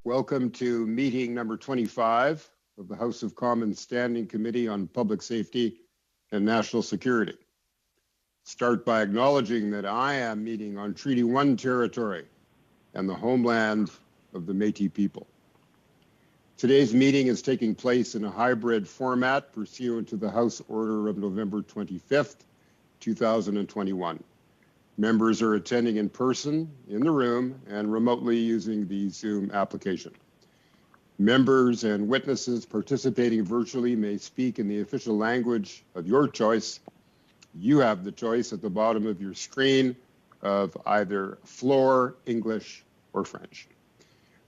Welcome to meeting number 25 of the House of Commons Standing Committee on Public Safety and National Security. Start by acknowledging that I am meeting on Treaty 1 territory and the homeland of the Métis people. Today's meeting is taking place in a hybrid format pursuant to the House Order of November 25th, 2021. Members are attending in person in the room and remotely using the Zoom application. Members and witnesses participating virtually may speak in the official language of your choice. You have the choice at the bottom of your screen of either floor, English, or French.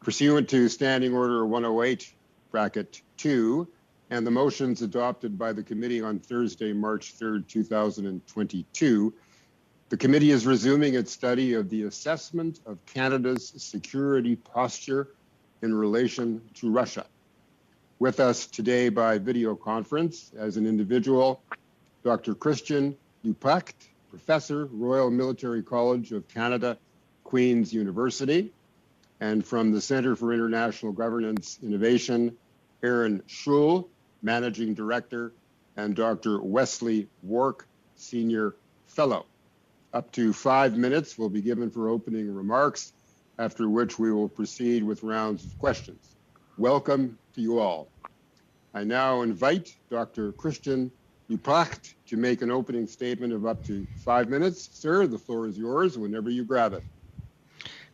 Pursuant to Standing Order 108, bracket 2, and the motions adopted by the committee on Thursday, March 3rd, 2022, the committee is resuming its study of the assessment of Canada's security posture in relation to Russia. With us today by video conference as an individual, Dr. Christian Duprecht, Professor, Royal Military College of Canada, Queen's University, and from the Centre for International Governance Innovation, Aaron Schul, Managing Director, and Dr. Wesley Wark, Senior Fellow. Up to 5 minutes will be given for opening remarks, after which we will proceed with rounds of questions. Welcome to you all. I now invite Dr. Christian Duprecht to make an opening statement of up to 5 minutes. Sir, the floor is yours whenever you grab it.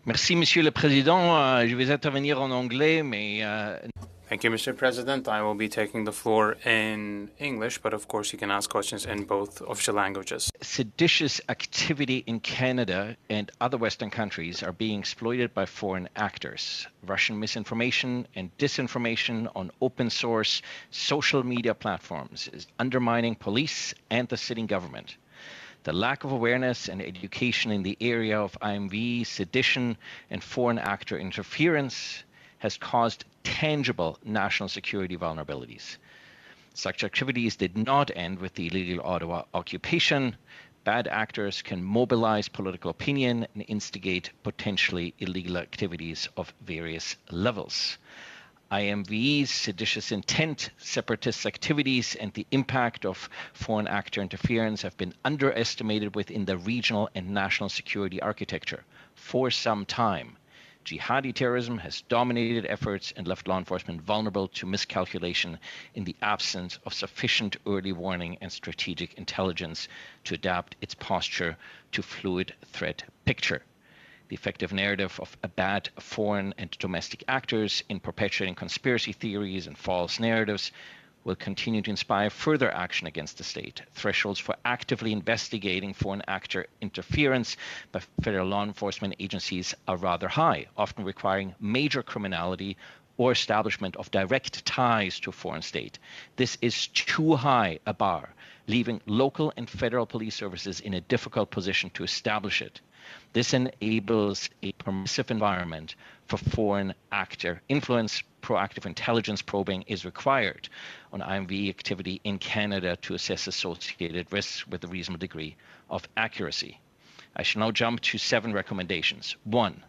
Merci, Monsieur le Président. Je vais intervenir en anglais, mais... Thank you, Mr. President. I will be taking the floor in English, but of course you can ask questions in both official languages. Seditious activity in Canada and other Western countries are being exploited by foreign actors. Russian misinformation and disinformation on open source social media platforms is undermining police and the sitting government. The lack of awareness and education in the area of IMV, sedition, and foreign actor interference has caused tangible national security vulnerabilities. Such activities did not end with the illegal Ottawa occupation. Bad actors can mobilize political opinion and instigate potentially illegal activities of various levels. IMV's seditious intent, separatist activities, and the impact of foreign actor interference have been underestimated within the regional and national security architecture for some time. Jihadi terrorism has dominated efforts and left law enforcement vulnerable to miscalculation in the absence of sufficient early warning and strategic intelligence to adapt its posture to fluid threat picture. The effective narrative of bad foreign and domestic actors in perpetuating conspiracy theories and false narratives will continue to inspire further action against the state. Thresholds for actively investigating foreign actor interference by federal law enforcement agencies are rather high, often requiring major criminality or establishment of direct ties to a foreign state. This is too high a bar, leaving local and federal police services in a difficult position to establish it. This enables a permissive environment for foreign actor influence. Proactive intelligence probing is required on IMV activity in Canada to assess associated risks with a reasonable degree of accuracy. I shall now jump to 7 recommendations. 1.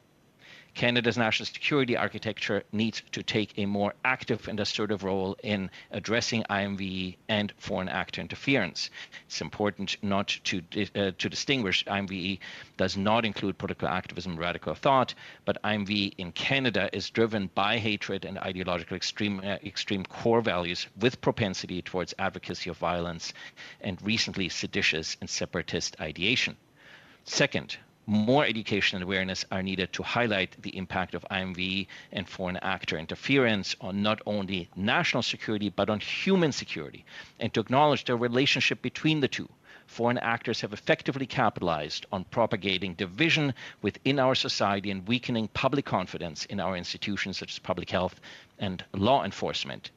Canada's national security architecture needs to take a more active and assertive role in addressing IMV and foreign actor interference. It's important not to distinguish. IMV does not include political activism and radical thought, but IMV in Canada is driven by hatred and ideological extreme core values with propensity towards advocacy of violence and recently seditious and separatist ideation. Second, more education and awareness are needed to highlight the impact of IMV and foreign actor interference on not only national security, but on human security, and to acknowledge the relationship between the two. Foreign actors have effectively capitalized on propagating division within our society and weakening public confidence in our institutions such as public health and law enforcement.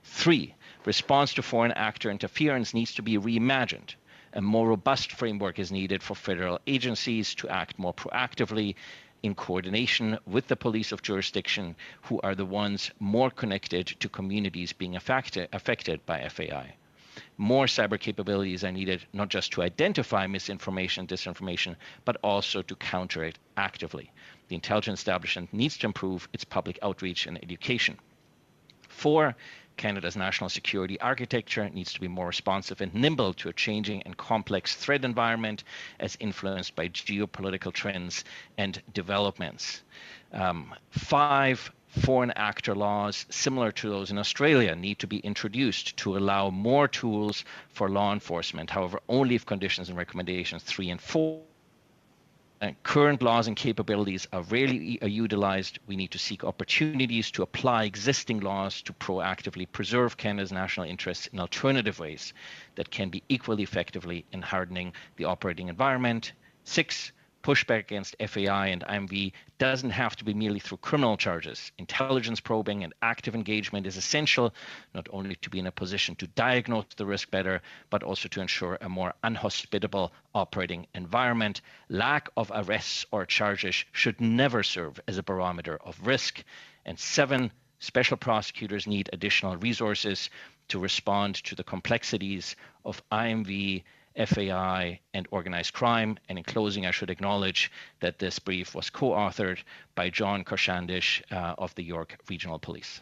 3, response to foreign actor interference needs to be reimagined. A more robust framework is needed for federal agencies to act more proactively in coordination with the police of jurisdiction, who are the ones more connected to communities being affected by FAI. More cyber capabilities are needed not just to identify misinformation and disinformation, but also to counter it actively. The intelligence establishment needs to improve its public outreach and education. 4, Canada's national security architecture needs to be more responsive and nimble to a changing and complex threat environment as influenced by geopolitical trends and developments. 5, foreign actor laws similar to those in Australia need to be introduced to allow more tools for law enforcement, however, only if conditions and recommendations 3 and 4. Current laws and capabilities are rarely utilized. We need to seek opportunities to apply existing laws to proactively preserve Canada's national interests in alternative ways that can be equally effectively in hardening the operating environment. 6, pushback against FAI and IMV doesn't have to be merely through criminal charges. Intelligence probing and active engagement is essential, not only to be in a position to diagnose the risk better, but also to ensure a more unhospitable operating environment. Lack of arrests or charges should never serve as a barometer of risk. And 7, special prosecutors need additional resources to respond to the complexities of IMV, FAI, and organized crime. And in closing, I should acknowledge that this brief was co-authored by John Korshandish of the York Regional Police.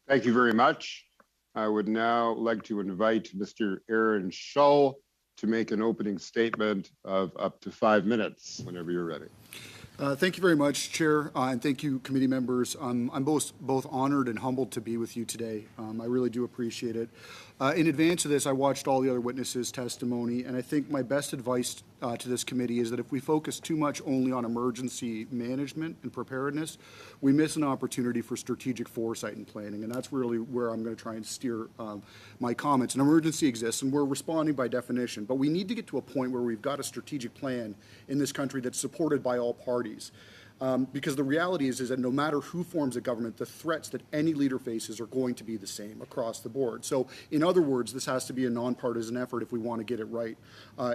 Thank you very much. I would now like to invite Mr. Aaron Shull to make an opening statement of up to 5 minutes whenever you're ready. Thank you very much, Chair, and thank you, committee members. I'm both honored and humbled to be with you today. I really do appreciate it. In advance of this, I watched all the other witnesses' testimony, and I think my best advice to this committee is that if we focus too much only on emergency management and preparedness, we miss an opportunity for strategic foresight and planning, and that's really where I'm going to try and steer my comments. An emergency exists, and we're responding by definition, but we need to get to a point where we've got a strategic plan in this country that's supported by all parties. Because the reality is that no matter who forms a government, the threats that any leader faces are going to be the same across the board. So in other words, this has to be a nonpartisan effort if we want to get it right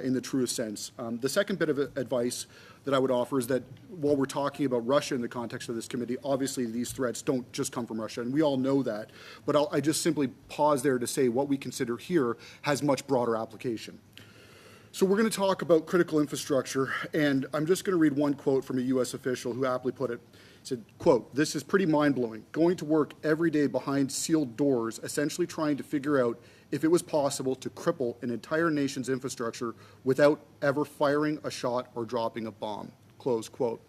in the truest sense. The second bit of advice that I would offer is that while we're talking about Russia in the context of this committee, obviously these threats don't just come from Russia, and we all know that. But I just simply pause there to say what we consider here has much broader application. So we're going to talk about critical infrastructure, and I'm just going to read one quote from a U.S. official who aptly put it. He said, quote, "This is pretty mind-blowing, going to work every day behind sealed doors, essentially trying to figure out if it was possible to cripple an entire nation's infrastructure without ever firing a shot or dropping a bomb," close quote.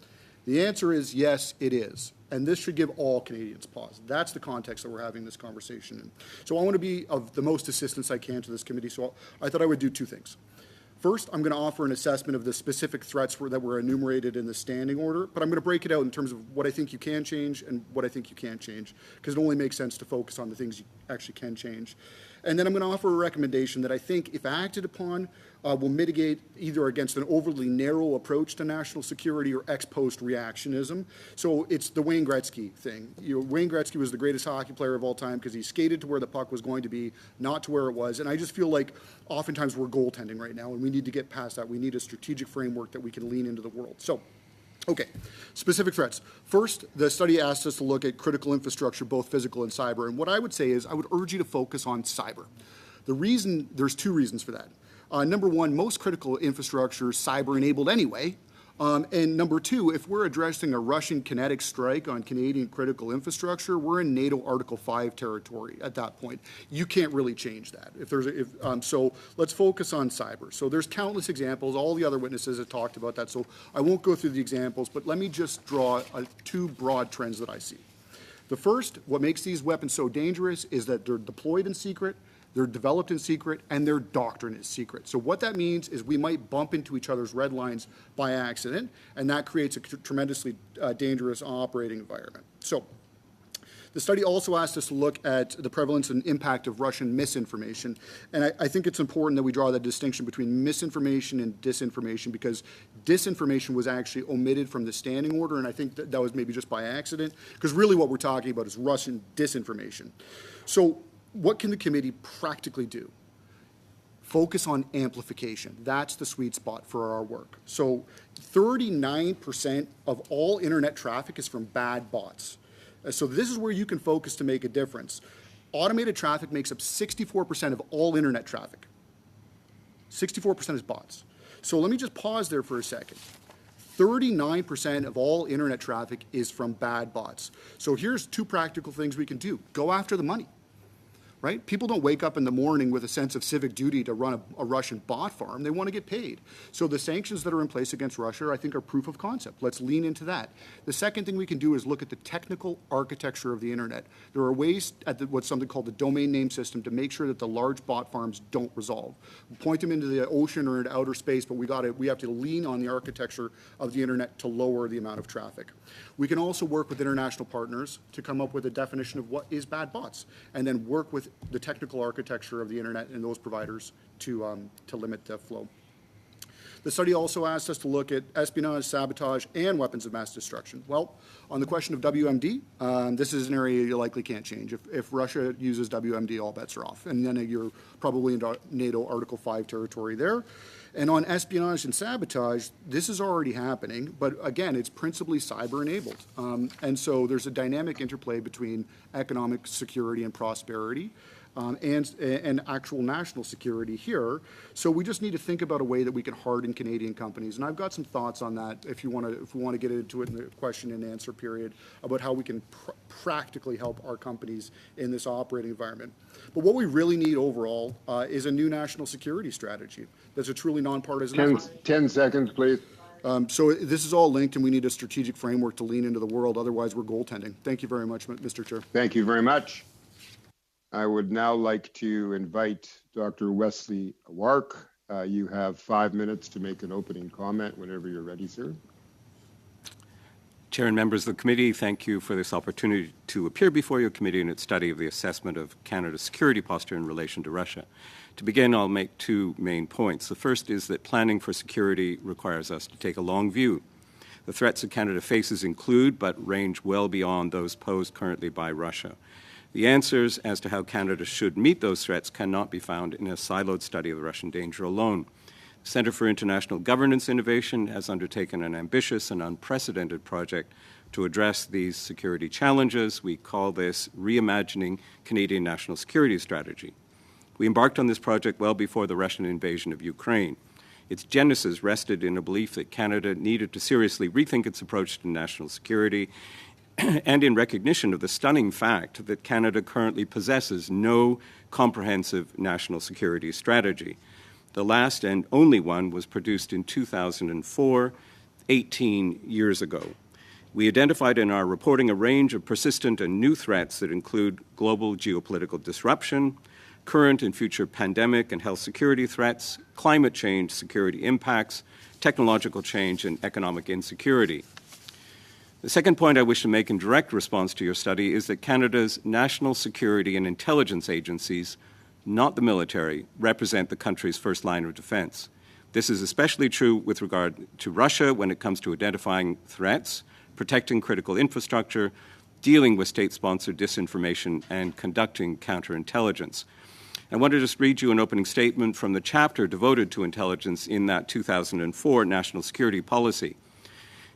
The answer is yes, it is. And this should give all Canadians pause. That's the context that we're having this conversation in. So I want to be of the most assistance I can to this committee, so I thought I would do two things. First, I'm going to offer an assessment of the specific threats that were enumerated in the standing order, but I'm going to break it out in terms of what I think you can change and what I think you can't change, because it only makes sense to focus on the things you actually can change. And then I'm going to offer a recommendation that I think, if acted upon, will mitigate either against an overly narrow approach to national security or ex post reactionism. So it's the Wayne Gretzky thing. Wayne Gretzky was the greatest hockey player of all time because he skated to where the puck was going to be, not to where it was. And I just feel like oftentimes we're goaltending right now, and we need to get past that. We need a strategic framework that we can lean into the world. So, okay, specific threats. First, the study asked us to look at critical infrastructure, both physical and cyber. And what I would say is I would urge you to focus on cyber. There's two reasons for that. Number one, most critical infrastructure is cyber-enabled anyway. And number two, if we're addressing a Russian kinetic strike on Canadian critical infrastructure, we're in NATO Article 5 territory at that point. You can't really change that. So let's focus on cyber. So there's countless examples. All the other witnesses have talked about that. So I won't go through the examples, but let me just draw two broad trends that I see. The first, what makes these weapons so dangerous is that they're deployed in secret, they're developed in secret, and their doctrine is secret. So what that means is we might bump into each other's red lines by accident, and that creates a tremendously dangerous operating environment. So The study also asked us to look at the prevalence and impact of Russian misinformation. And I think it's important that we draw that distinction between misinformation and disinformation, because disinformation was actually omitted from the standing order, and I think that was maybe just by accident, because really what we're talking about is Russian disinformation. So what can the committee practically do? Focus on amplification. That's the sweet spot for our work. So 39% of all internet traffic is from bad bots. So this is where you can focus to make a difference. Automated traffic makes up 64% of all internet traffic. 64% is bots. So let me just pause there for a second. 39% of all internet traffic is from bad bots. So here's two practical things we can do. Go after the money. Right? People don't wake up in the morning with a sense of civic duty to run a Russian bot farm. They want to get paid. So the sanctions that are in place against Russia, I think, are proof of concept. Let's lean into that. The second thing we can do is look at the technical architecture of the internet. There are ways at what's something called the domain name system to make sure that the large bot farms don't resolve. Point them into the ocean or into outer space, but we have to lean on the architecture of the internet to lower the amount of traffic. We can also work with international partners to come up with a definition of what is bad bots, and then work with the technical architecture of the internet and those providers to limit the flow. The study also asked us to look at espionage, sabotage, and weapons of mass destruction. Well, on the question of WMD, this is an area you likely can't change. If Russia uses WMD, all bets are off. And then you're probably in NATO Article 5 territory there. And on espionage and sabotage, this is already happening, but again, it's principally cyber-enabled. And so there's a dynamic interplay between economic security and prosperity, and actual national security here. So we just need to think about a way that we can harden Canadian companies. And I've got some thoughts on that if we want to get into it in the question and answer period about how we can practically help our companies in this operating environment. But what we really need overall is a new national security strategy that's a truly nonpartisan. 10 seconds, please. So this is all linked, and we need a strategic framework to lean into the world. Otherwise, we're goaltending. Thank you very much, Mr. Chair. Thank you very much. I would now like to invite Dr. Wesley Wark. You have 5 minutes to make an opening comment whenever you're ready, sir. Chair and members of the committee, thank you for this opportunity to appear before your committee in its study of the assessment of Canada's security posture in relation to Russia. To begin, I'll make two main points. The first is that planning for security requires us to take a long view. The threats that Canada faces include, but range well beyond those posed currently by Russia. The answers as to how Canada should meet those threats cannot be found in a siloed study of the Russian danger alone. The Centre for International Governance Innovation has undertaken an ambitious and unprecedented project to address these security challenges. We call this Reimagining Canadian National Security Strategy. We embarked on this project well before the Russian invasion of Ukraine. Its genesis rested in a belief that Canada needed to seriously rethink its approach to national security, and in recognition of the stunning fact that Canada currently possesses no comprehensive national security strategy. The last and only one was produced in 2004, 18 years ago. We identified in our reporting a range of persistent and new threats that include global geopolitical disruption, current and future pandemic and health security threats, climate change security impacts, technological change, and economic insecurity. The second point I wish to make in direct response to your study is that Canada's national security and intelligence agencies, not the military, represent the country's first line of defense. This is especially true with regard to Russia when it comes to identifying threats, protecting critical infrastructure, dealing with state-sponsored disinformation, and conducting counterintelligence. I want to just read you an opening statement from the chapter devoted to intelligence in that 2004 National Security Policy.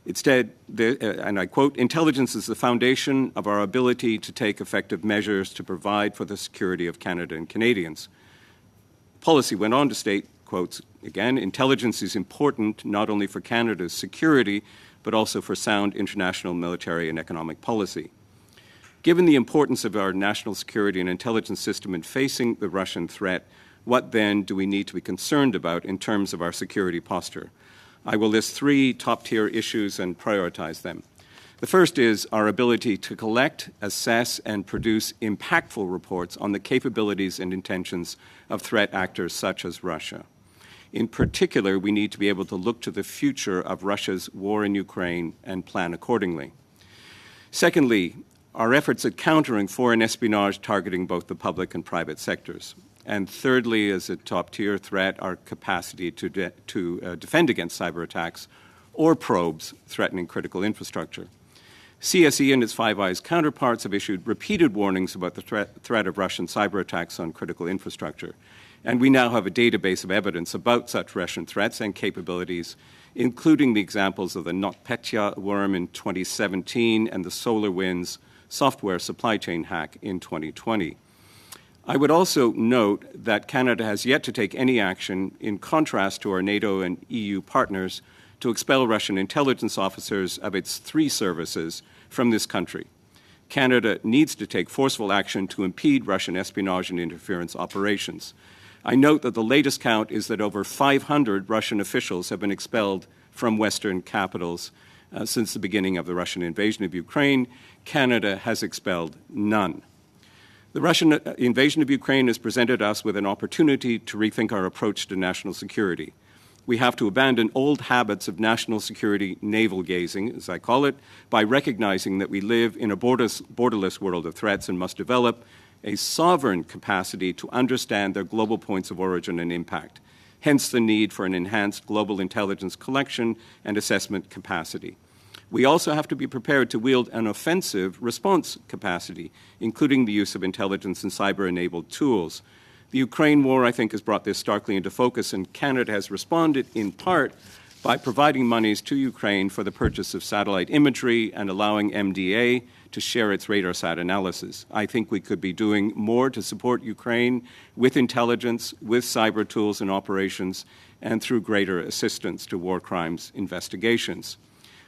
It said, and I quote, "Intelligence is the foundation of our ability to take effective measures to provide for the security of Canada and Canadians." Policy went on to state, quotes again, "Intelligence is important not only for Canada's security, but also for sound international military and economic policy." Given the importance of our national security and intelligence system in facing the Russian threat, what then do we need to be concerned about in terms of our security posture? I will list three top-tier issues and prioritize them. The first is our ability to collect, assess, and produce impactful reports on the capabilities and intentions of threat actors such as Russia. In particular, we need to be able to look to the future of Russia's war in Ukraine and plan accordingly. Secondly, our efforts at countering foreign espionage targeting both the public and private sectors. And thirdly, as a top-tier threat, our capacity to defend against cyber attacks or probes threatening critical infrastructure. CSE and its Five Eyes counterparts have issued repeated warnings about the threat of Russian cyber attacks on critical infrastructure. And we now have a database of evidence about such Russian threats and capabilities, including the examples of the NotPetya worm in 2017 and the SolarWinds software supply chain hack in 2020. I would also note that Canada has yet to take any action, in contrast to our NATO and EU partners, to expel Russian intelligence officers of its 3 services from this country. Canada needs to take forceful action to impede Russian espionage and interference operations. I note that the latest count is that over 500 Russian officials have been expelled from Western capitals since the beginning of the Russian invasion of Ukraine. Canada has expelled none. The Russian invasion of Ukraine has presented us with an opportunity to rethink our approach to national security. We have to abandon old habits of national security navel gazing, as I call it, by recognizing that we live in a borderless world of threats and must develop a sovereign capacity to understand their global points of origin and impact, hence the need for an enhanced global intelligence collection and assessment capacity. We also have to be prepared to wield an offensive response capacity, including the use of intelligence and cyber-enabled tools. The Ukraine war, I think, has brought this starkly into focus, and Canada has responded in part by providing monies to Ukraine for the purchase of satellite imagery and allowing MDA to share its RadarSat analysis. I think we could be doing more to support Ukraine with intelligence, with cyber tools and operations, and through greater assistance to war crimes investigations.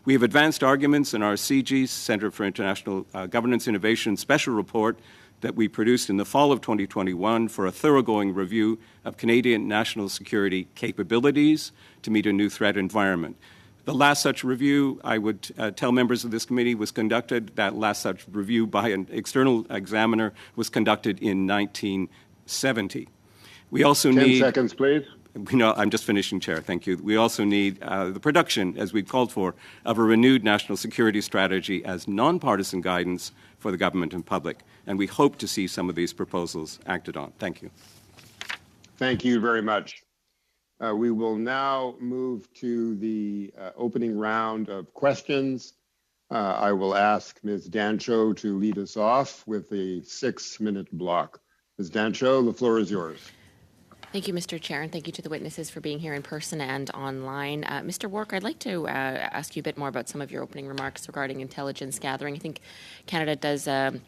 We have advanced arguments in our CG, Centre for International Governance Innovation, special report that we produced in the fall of 2021 for a thoroughgoing review of Canadian national security capabilities to meet a new threat environment. The last such review, I would tell members of this committee, was conducted, that last such review by an external examiner was conducted in 1970. We also 10 seconds, please. I'm just finishing, Chair. Thank you. We also need the production, as we've called for, of a renewed national security strategy as nonpartisan guidance for the government and public. And we hope to see some of these proposals acted on. Thank you. Thank you very much. We will now move to the opening round of questions. I will ask Ms. Dancho to lead us off with a 6-minute block. Ms. Dancho, the floor is yours. Thank you, Mr. Chair, and thank you to the witnesses for being here in person and online. Mr. Wark, I'd like to ask you a bit more about some of your opening remarks regarding intelligence gathering. I think Canada does a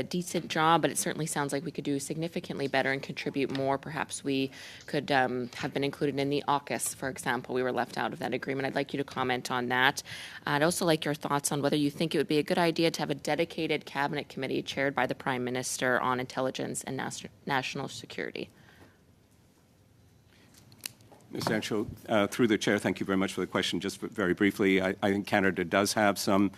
decent job, but it certainly sounds like we could do significantly better and contribute more. Perhaps we could have been included in the AUKUS, for example. We were left out of that agreement. I'd like you to comment on that. I'd also like your thoughts on whether you think it would be a good idea to have a dedicated cabinet committee chaired by the Prime Minister on intelligence and national security. Ms. Dancho, through the Chair, thank you very much for the question. Just very briefly, I think Canada does have some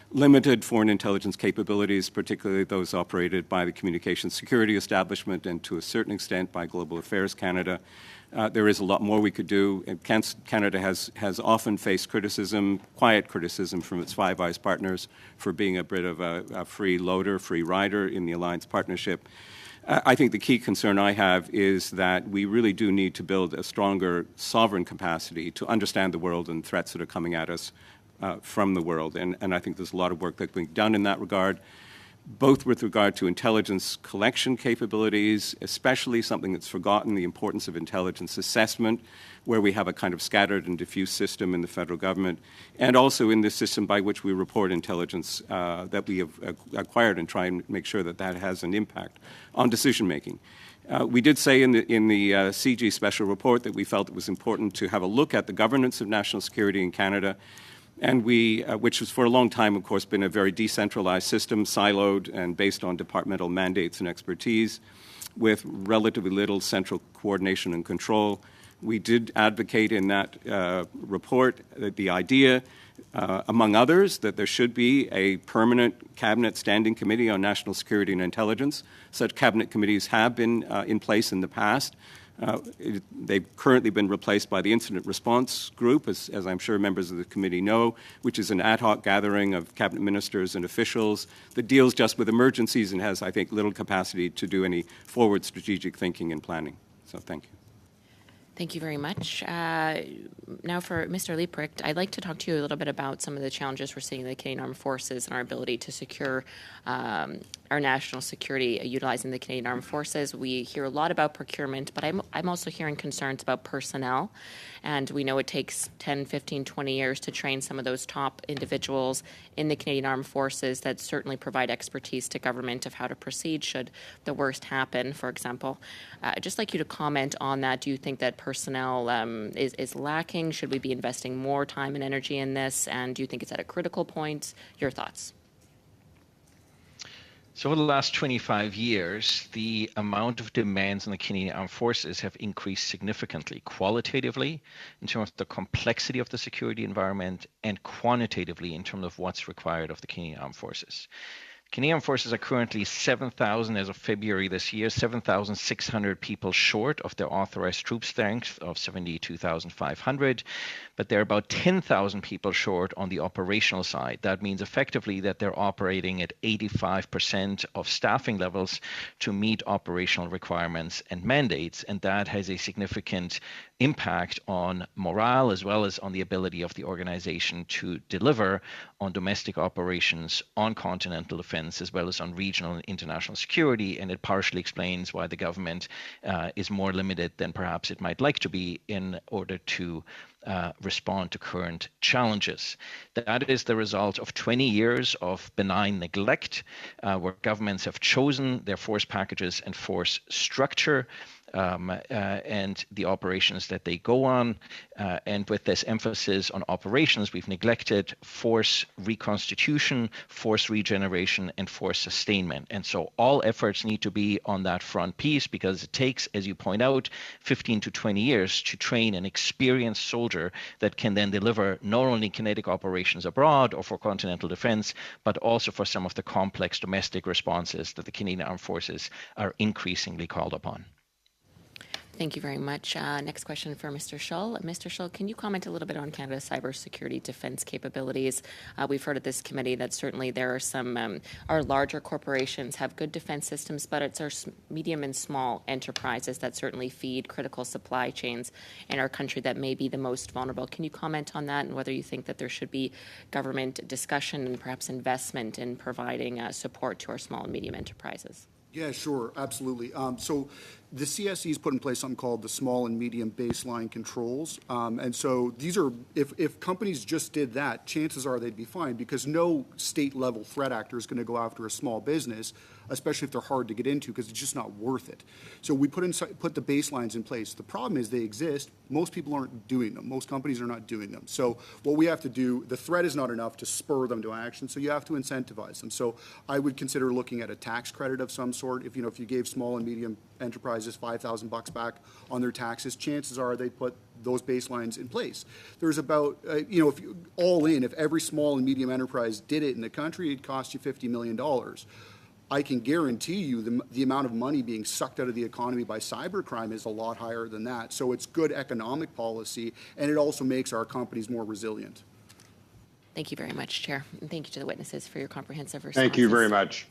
limited foreign intelligence capabilities, particularly those operated by the Communications Security Establishment and to a certain extent by Global Affairs Canada. There is a lot more we could do. And Canada has often faced criticism, quiet criticism from its Five Eyes partners for being a bit of a free loader, free rider in the alliance partnership. I think the key concern I have is that we really do need to build a stronger sovereign capacity to understand the world and threats that are coming at us from the world. And I think there's a lot of work that's being done in that regard, both with regard to intelligence collection capabilities, especially something that's forgotten, the importance of intelligence assessment, where we have a kind of scattered and diffuse system in the federal government, and also in this system by which we report intelligence that we have acquired and try and make sure that that has an impact on decision-making. We did say in the CG special report that we felt it was important to have a look at the governance of national security in Canada, and which has for a long time, of course, been a very decentralized system, siloed and based on departmental mandates and expertise, with relatively little central coordination and control. We did advocate in that report that the idea, among others, that there should be a permanent cabinet standing committee on national security and intelligence. Such cabinet committees have been in place in the past, They've currently been replaced by the Incident Response Group, as I'm sure members of the committee know, which is an ad hoc gathering of cabinet ministers and officials that deals just with emergencies and has, I think, little capacity to do any forward strategic thinking and planning. So thank you. Thank you very much. Now for Mr. Lieprecht, I'd like to talk to you a little bit about some of the challenges we're seeing in the Canadian Armed Forces and our ability to secure our national security utilizing the Canadian Armed Forces. We hear a lot about procurement, but I'm also hearing concerns about personnel. And we know it takes 10, 15, 20 years to train some of those top individuals in the Canadian Armed Forces that certainly provide expertise to government of how to proceed should the worst happen, for example. I'd just like you to comment on that. Do you think that personnel is lacking? Should we be investing more time and energy in this? And do you think it's at a critical point? Your thoughts? So over the last 25 years, the amount of demands on the Canadian Armed Forces have increased significantly, qualitatively in terms of the complexity of the security environment and quantitatively in terms of what's required of the Canadian Armed Forces. Canadian Armed Forces are currently 7,000 as of February this year, 7,600 people short of their authorized troop strength of 72,500, but they're about 10,000 people short on the operational side. That means effectively that they're operating at 85% of staffing levels to meet operational requirements and mandates, and that has a significant impact on morale as well as on the ability of the organization to deliver on domestic operations, on continental defense, as well as on regional and international security. And it partially explains why the government is more limited than perhaps it might like to be in order to respond to current challenges. That is the result of 20 years of benign neglect, where governments have chosen their force packages and force structure and the operations that they go on. And with this emphasis on operations, we've neglected force reconstitution, force regeneration, and force sustainment. And so all efforts need to be on that front piece, because it takes, as you point out, 15 to 20 years to train an experienced soldier that can then deliver not only kinetic operations abroad or for continental defense, but also for some of the complex domestic responses that the Canadian Armed Forces are increasingly called upon. Thank you very much. Next question for Mr. Schull. Mr. Schull, can you comment a little bit on Canada's cybersecurity defense capabilities? We've heard at this committee that certainly there are some, our larger corporations have good defense systems, but it's our medium and small enterprises that certainly feed critical supply chains in our country that may be the most vulnerable. Can you comment on that and whether you think that there should be government discussion and perhaps investment in providing support to our small and medium enterprises? Yeah, sure, absolutely. So the CSE's put in place something called the small and medium baseline controls. And so these are, if companies just did that, chances are they'd be fine, because no state level threat actor is going to go after a small business, especially if they're hard to get into, because it's just not worth it. So we put the baselines in place. The problem is they exist. Most people aren't doing them. Most companies are not doing them. So what we have to do, the threat is not enough to spur them to action, so you have to incentivize them. So I would consider looking at a tax credit of some sort. If you gave small and medium enterprises $5,000 back on their taxes, chances are they put those baselines in place. There's about, if every small and medium enterprise did it in the country, it'd cost you $50 million. I can guarantee you the amount of money being sucked out of the economy by cybercrime is a lot higher than that. So it's good economic policy, and it also makes our companies more resilient. Thank you very much, Chair. And thank you to the witnesses for your comprehensive responses. Thank you very much.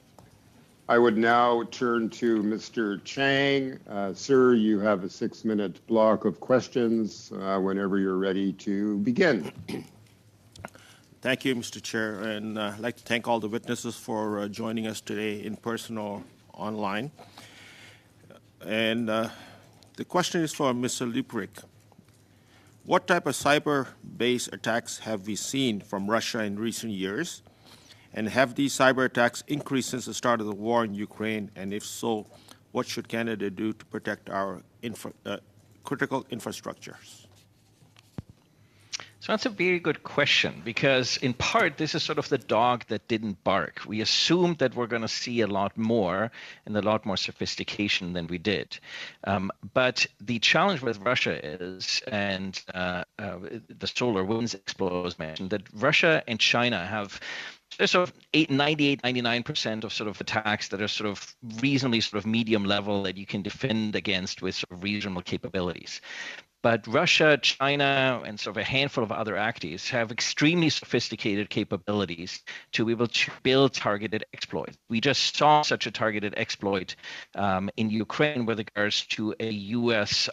I would now turn to Mr. Chang. Sir, you have a 6-minute block of questions whenever you're ready to begin. Thank you, Mr. Chair, and I'd like to thank all the witnesses for joining us today in person or online. And the question is for Mr. Lieprecht. What type of cyber-based attacks have we seen from Russia in recent years? And have these cyber attacks increased since the start of the war in Ukraine? And if so, what should Canada do to protect our critical infrastructures? So that's a very good question, because in part, this is sort of the dog that didn't bark. We assumed that we're going to see a lot more and a lot more sophistication than we did. But the challenge with Russia is, and the solar winds explosion mentioned, that Russia and China have there's sort of 98, 99% of sort of attacks that are sort of reasonably sort of medium level that you can defend against with sort of reasonable capabilities. But Russia, China, and sort of a handful of other actors have extremely sophisticated capabilities to be able to build targeted exploits. We just saw such a targeted exploit in Ukraine with regards to a U.S.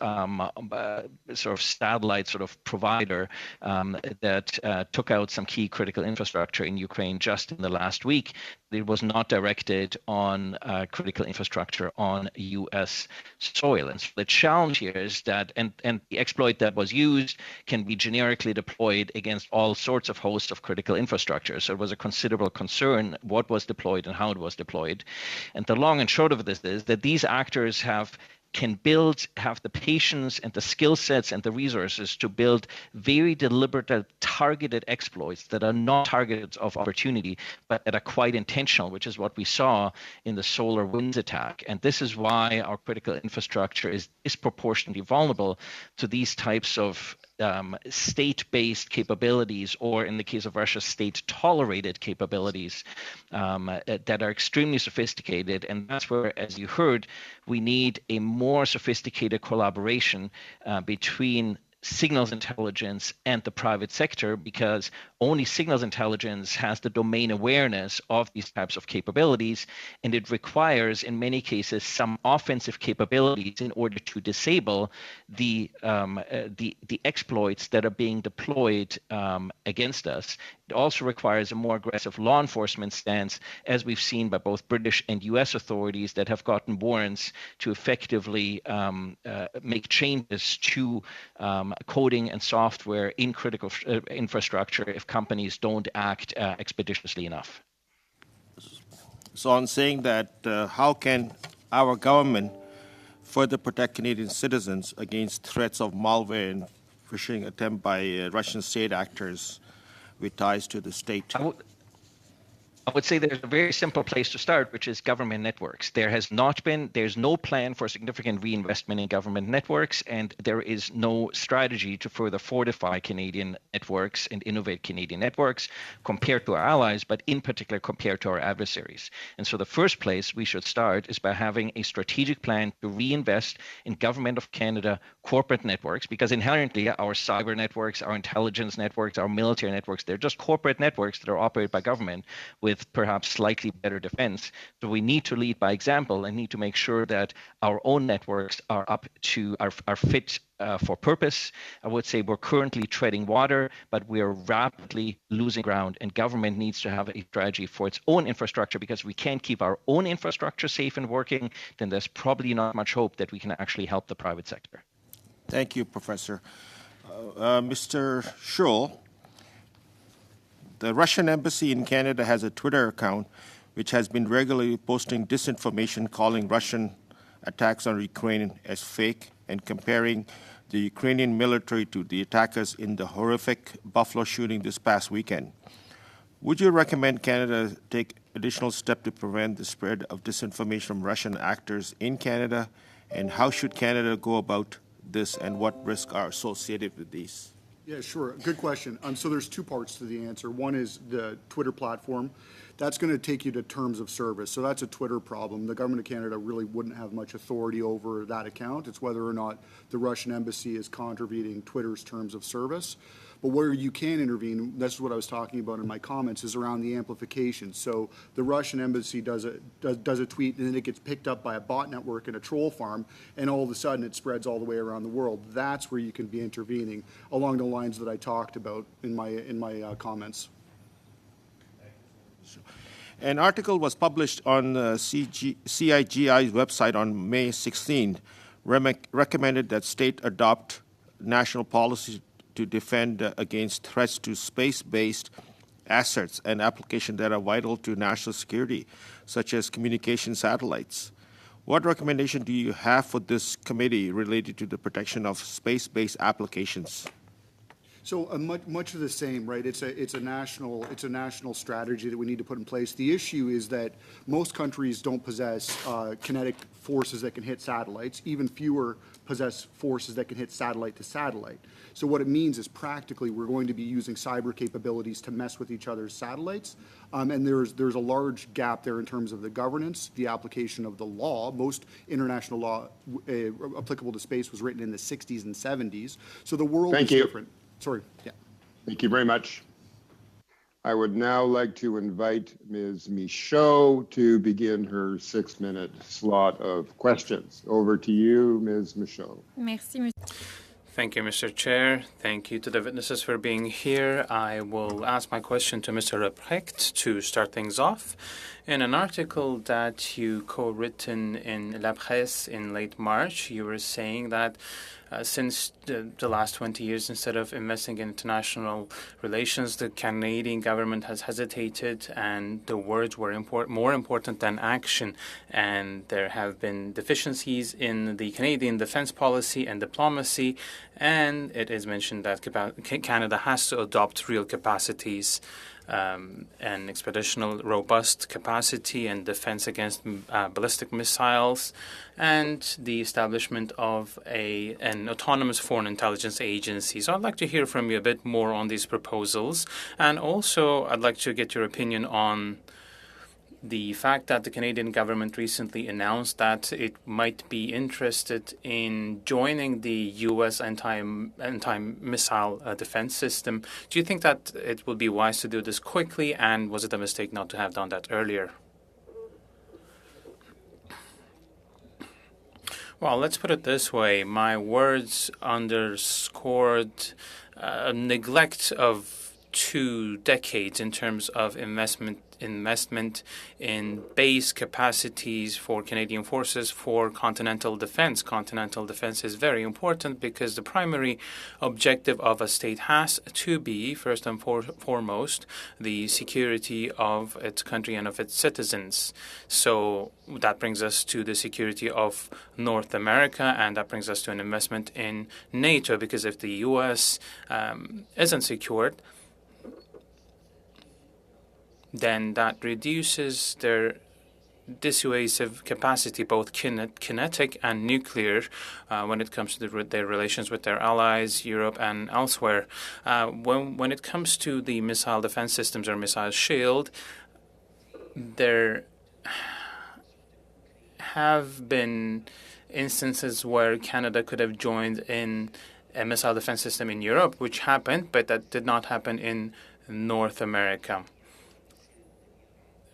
Sort of satellite sort of provider that took out some key critical infrastructure in Ukraine just in the last week. It was not directed on critical infrastructure on U.S. soil. And so the challenge here is that, and the exploit that was used can be generically deployed against all sorts of hosts of critical infrastructure. So it was a considerable concern what was deployed and how it was deployed. And the long and short of this is that these actors have the patience and the skill sets and the resources to build very deliberate, targeted exploits that are not targets of opportunity, but that are quite intentional, which is what we saw in the solar winds attack. And this is why our critical infrastructure is disproportionately vulnerable to these types of state-based capabilities, or in the case of Russia, state-tolerated capabilities that are extremely sophisticated. And that's where, as you heard, we need a more sophisticated collaboration between signals intelligence and the private sector, because only signals intelligence has the domain awareness of these types of capabilities, and it requires in many cases some offensive capabilities in order to disable the exploits that are being deployed against us. It also requires a more aggressive law enforcement stance, as we've seen by both British and US authorities that have gotten warrants to effectively make changes to coding and software in critical infrastructure if companies don't act expeditiously enough. So on saying that, how can our government further protect Canadian citizens against threats of malware and phishing attempt by Russian state actors with ties to the state? I would say there's a very simple place to start, which is government networks. There's no plan for significant reinvestment in government networks, and there is no strategy to further fortify Canadian networks and innovate Canadian networks compared to our allies, but in particular compared to our adversaries. And so the first place we should start is by having a strategic plan to reinvest in Government of Canada corporate networks, because inherently our cyber networks, our intelligence networks, our military networks, they're just corporate networks that are operated by government with perhaps slightly better defense. So we need to lead by example and need to make sure that our own networks are up to are fit for purpose. I would say we're currently treading water, but we are rapidly losing ground, and government needs to have a strategy for its own infrastructure, because we can't keep our own infrastructure safe and working, then there's probably not much hope that we can actually help the private sector. Thank you, Professor. Mr. Schul, the Russian embassy in Canada has a Twitter account which has been regularly posting disinformation, calling Russian attacks on Ukraine as fake and comparing the Ukrainian military to the attackers in the horrific Buffalo shooting this past weekend. Would you recommend Canada take additional steps to prevent the spread of disinformation from Russian actors in Canada? And how should Canada go about this, and what risks are associated with these? Yeah, sure. Good question. So there's two parts to the answer. One is the Twitter platform. That's going to take you to terms of service. So that's a Twitter problem. The government of Canada really wouldn't have much authority over that account. It's whether or not the Russian embassy is contravening Twitter's terms of service. But where you can intervene, that's what I was talking about in my comments, is around the amplification. So the Russian embassy does a tweet, and then it gets picked up by a bot network and a troll farm, and all of a sudden it spreads all the way around the world. That's where you can be intervening along the lines that I talked about in my comments. An article was published on CIGI's website on May 16th, recommended that state adopt national policy to defend against threats to space-based assets and applications that are vital to national security, such as communication satellites. What recommendation do you have for this committee related to the protection of space-based applications? So much of the same, right? It's a national strategy that we need to put in place. The issue is that most countries don't possess kinetic forces that can hit satellites. Even fewer possess forces that can hit satellite to satellite. So what it means is practically we're going to be using cyber capabilities to mess with each other's satellites. And there's a large gap there in terms of the governance, the application of the law. Most international law applicable to space was written in the 60s and 70s. So the world is different. Sorry. Yeah. Thank you very much. I would now like to invite Ms. Michaud to begin her 6-minute slot of questions. Over to you, Ms. Michaud. Merci, Thank you, Mr. Chair. Thank you to the witnesses for being here. I will ask my question to Mr. Ruprecht to start things off. In an article that you co-written in La Presse in late March, you were saying that since the last 20 years, instead of investing in international relations, the Canadian government has hesitated, and the words were more important than action. And there have been deficiencies in the Canadian defense policy and diplomacy, and it is mentioned that Canada has to adopt real capacities and expeditional robust capacity and defense against ballistic missiles, and the establishment of an autonomous foreign intelligence agency. So I'd like to hear from you a bit more on these proposals. And also, I'd like to get your opinion on the fact that the Canadian government recently announced that it might be interested in joining the U.S. anti-missile defense system. Do you think that it would be wise to do this quickly, and was it a mistake not to have done that earlier? Well, let's put it this way. My words underscored neglect of 2 decades in terms of investment in base capacities for Canadian forces for continental defense. Continental defense is very important because the primary objective of a state has to be, first and foremost, the security of its country and of its citizens. So that brings us to the security of North America, and that brings us to an investment in NATO, because if the U.S. Isn't secured, then that reduces their dissuasive capacity, both kinetic and nuclear, when it comes to their relations with their allies, Europe and elsewhere. When it comes to the missile defense systems or missile shield, there have been instances where Canada could have joined in a missile defense system in Europe, which happened, but that did not happen in North America.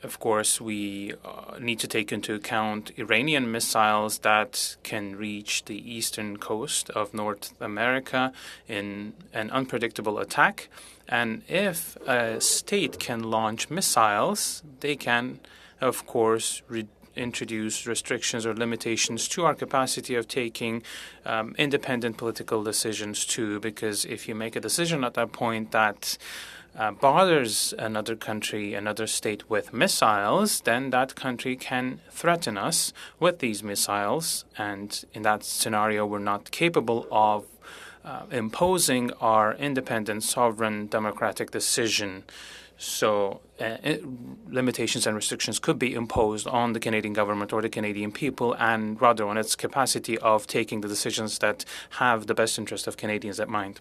Of course, we need to take into account Iranian missiles that can reach the eastern coast of North America in an unpredictable attack. And if a state can launch missiles, they can, of course, introduce restrictions or limitations to our capacity of taking independent political decisions too, because if you make a decision at that point that bothers another country, another state with missiles, then that country can threaten us with these missiles. And in that scenario, we're not capable of imposing our independent, sovereign, democratic decision. So limitations and restrictions could be imposed on the Canadian government or the Canadian people, and rather on its capacity of taking the decisions that have the best interest of Canadians at mind.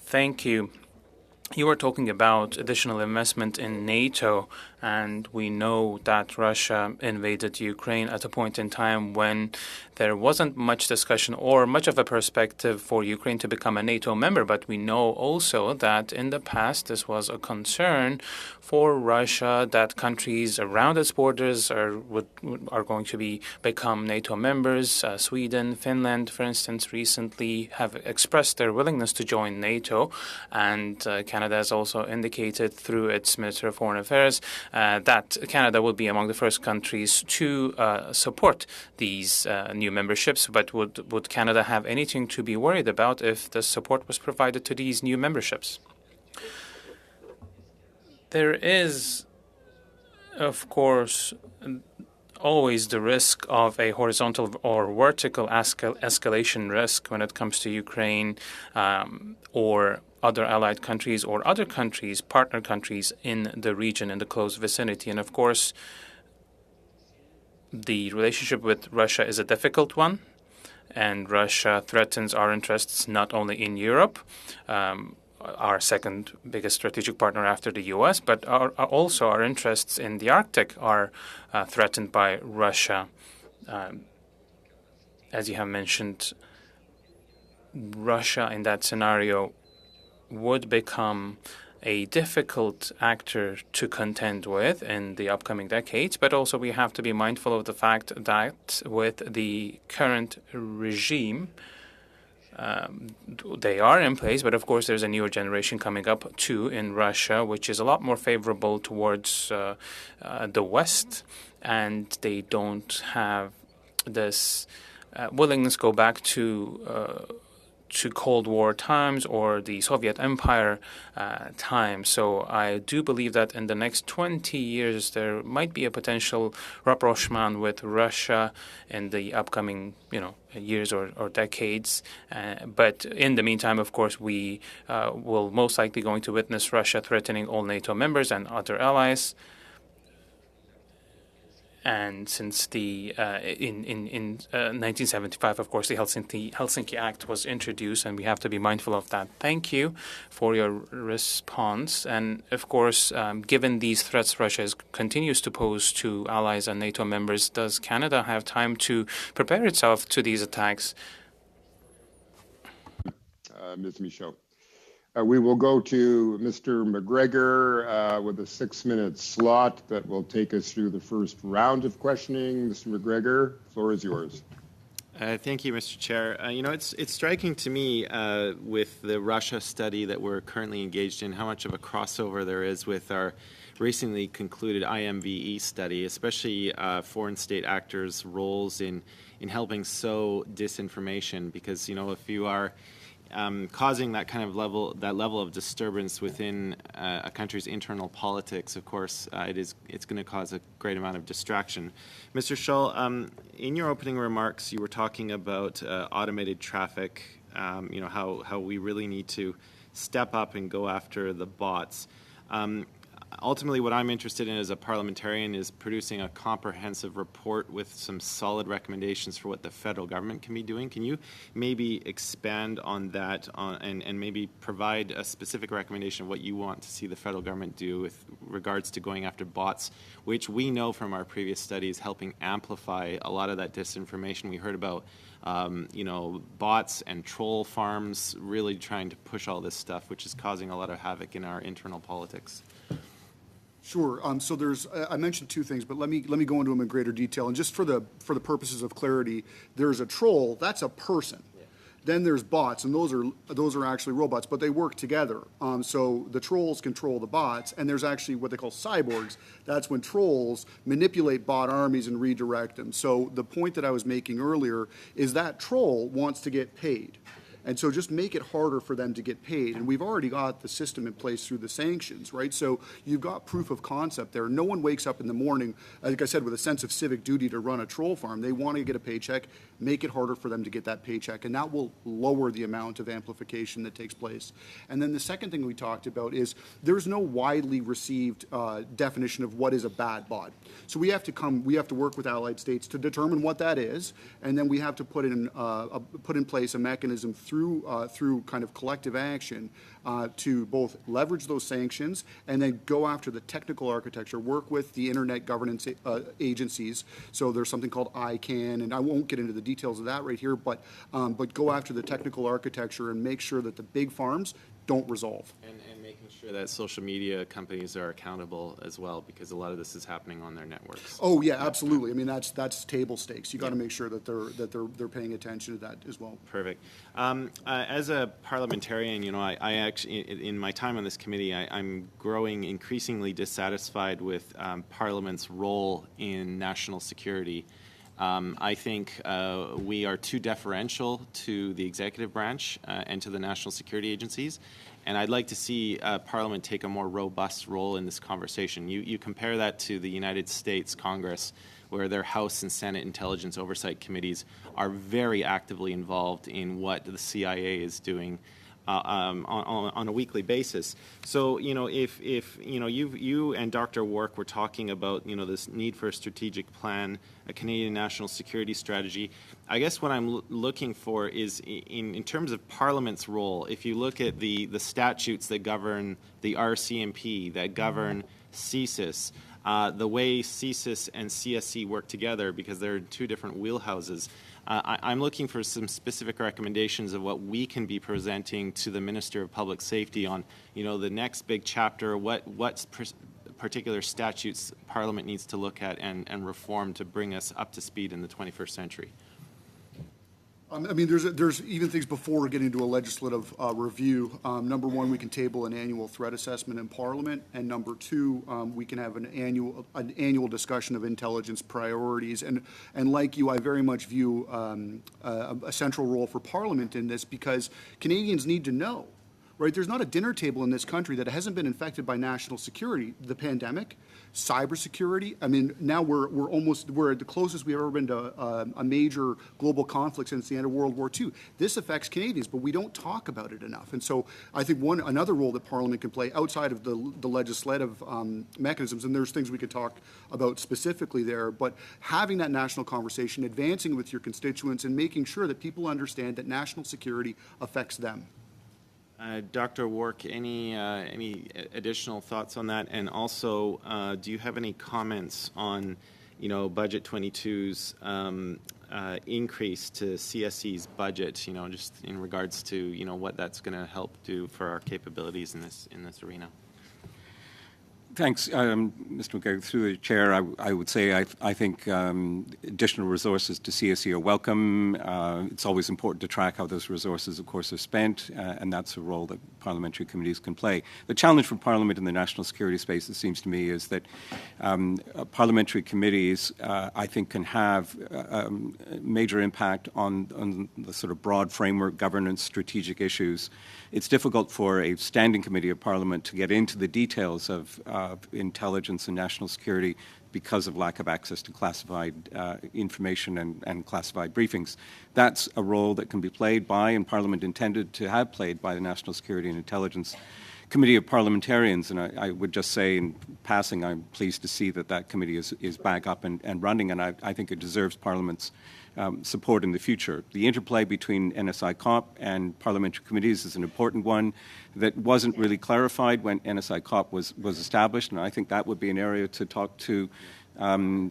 Thank you. You were talking about additional investment in NATO, and we know that Russia invaded Ukraine at a point in time when there wasn't much discussion or much of a perspective for Ukraine to become a NATO member. But we know also that in the past this was a concern for Russia, that countries around its borders are going to become NATO members. Sweden, Finland, for instance, recently have expressed their willingness to join NATO, and Canada has also indicated through its Minister of Foreign Affairs that Canada will be among the first countries to support these new memberships. But would Canada have anything to be worried about if the support was provided to these new memberships? There is, of course, always the risk of a horizontal or vertical escalation risk when it comes to Ukraine or other allied countries or other countries, partner countries in the region, in the close vicinity. And of course, the relationship with Russia is a difficult one, and Russia threatens our interests not only in Europe, our second biggest strategic partner after the U.S., but also our interests in the Arctic are threatened by Russia. As you have mentioned, Russia in that scenario would become a difficult actor to contend with in the upcoming decades, but also we have to be mindful of the fact that with the current regime, they are in place, but of course there's a newer generation coming up too in Russia, which is a lot more favorable towards the West, and they don't have this willingness go back to Cold War times or the Soviet Empire times. So I do believe that in the next 20 years there might be a potential rapprochement with Russia in the upcoming, years or decades. But in the meantime, of course, we will most likely going to witness Russia threatening all NATO members and other allies. And since in 1975, of course, the Helsinki Act was introduced, and we have to be mindful of that. Thank you for your response. And of course, given these threats Russia continues to pose to allies and NATO members, does Canada have time to prepare itself to these attacks? Ms. Michaud. We will go to Mr. McGregor with a 6-minute slot that will take us through the first round of questioning. Mr. McGregor, the floor is yours. Thank you, Mr. Chair. It's striking to me with the Russia study that we're currently engaged in how much of a crossover there is with our recently concluded IMVE study, especially foreign state actors' roles in helping sow disinformation. Because if you are causing that level of disturbance within a country's internal politics, of course, it's going to cause a great amount of distraction. Mr. Schull, in your opening remarks, you were talking about automated traffic. How we really need to step up and go after the bots. Ultimately, what I'm interested in as a parliamentarian is producing a comprehensive report with some solid recommendations for what the federal government can be doing. Can you maybe expand on that and maybe provide a specific recommendation of what you want to see the federal government do with regards to going after bots, which we know from our previous studies helping amplify a lot of that disinformation we heard about? Bots and troll farms really trying to push all this stuff, which is causing a lot of havoc in our internal politics. Sure. So I mentioned two things, but let me go into them in greater detail. And just for the purposes of clarity, there's a troll. That's a person. Yeah. Then there's bots, and those are actually robots, but they work together. So the trolls control the bots, and there's actually what they call cyborgs. That's when trolls manipulate bot armies and redirect them. So the point that I was making earlier is that troll wants to get paid. And so just make it harder for them to get paid. And we've already got the system in place through the sanctions, right? So you've got proof of concept there. No one wakes up in the morning, like I said, with a sense of civic duty to run a troll farm. They want to get a paycheck. Make it harder for them to get that paycheck. And that will lower the amount of amplification that takes place. And then the second thing we talked about is there's no widely received definition of what is a bad bot. So we have to work with allied states to determine what that is. And then we have to put in place a mechanism through kind of collective action to both leverage those sanctions and then go after the technical architecture, work with the internet governance agencies. So there's something called ICANN, and I won't get into the details of that right here, but go after the technical architecture and make sure that the big farms don't resolve. And making sure that social media companies are accountable as well, because a lot of this is happening on their networks. Oh yeah, absolutely. I mean that's table stakes. You got to make sure that they're paying attention to that as well. Perfect. As a parliamentarian, I actually in my time on this committee, I'm growing increasingly dissatisfied with Parliament's role in national security. I think we are too deferential to the executive branch and to the national security agencies, and I'd like to see Parliament take a more robust role in this conversation. You compare that to the United States Congress, where their House and Senate Intelligence Oversight Committees are very actively involved in what the CIA is doing. on a weekly basis. So, if you and Dr. Wark were talking about, this need for a strategic plan, a Canadian national security strategy, I guess what I'm looking for is in terms of Parliament's role. If you look at the statutes that govern the RCMP, that govern CSIS, the way CSIS and CSC work together, because they're in two different wheelhouses, I'm looking for some specific recommendations of what we can be presenting to the Minister of Public Safety on, the next big chapter, what particular statutes Parliament needs to look at and reform to bring us up to speed in the 21st century. There's even things before getting to a legislative review. Number one, we can table an annual threat assessment in Parliament, and number two, we can have an annual discussion of intelligence priorities. And like you, I very much view a central role for Parliament in this, because Canadians need to know. Right? There's not a dinner table in this country that hasn't been infected by national security, the pandemic, cybersecurity. Now we're at the closest we've ever been to a major global conflict since the end of World War II. This affects Canadians, but we don't talk about it enough. And so I think another role that Parliament can play outside of the legislative mechanisms, and there's things we could talk about specifically there, but having that national conversation, advancing with your constituents, and making sure that people understand that national security affects them. Dr. Wark, any additional thoughts on that? And also, do you have any comments on, Budget 22's increase to CSC's budget? Just in regards to what that's going to help do for our capabilities in this arena. Thanks, Mr. McGregor. Through the chair, I would say I think additional resources to CSC are welcome. It's always important to track how those resources, of course, are spent, and that's a role that parliamentary committees can play. The challenge for Parliament in the national security space, it seems to me, is that parliamentary committees, I think, can have a major impact on the sort of broad framework, governance, strategic issues. It's difficult for a standing committee of Parliament to get into the details of intelligence and national security because of lack of access to classified information and classified briefings. That's a role that can be played by, and Parliament intended to have played by, the National Security and Intelligence Committee of Parliamentarians. And I would just say in passing, I'm pleased to see that committee is back up and running, and I think it deserves Parliament's support in the future. The interplay between NSI-COP and parliamentary committees is an important one that wasn't really clarified when NSI-COP was established, and I think that would be an area to talk to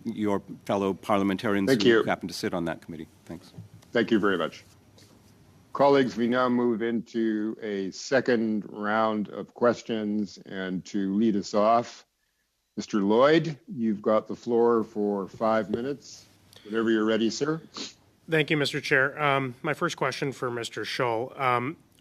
your fellow parliamentarians who happen to sit on that committee. Thanks. Thank you very much. Colleagues, we now move into a second round of questions, and to lead us off, Mr. Lloyd, you've got the floor for 5 minutes. Whenever you're ready, sir. Thank you, Mr. Chair. My first question for Mr. Shull.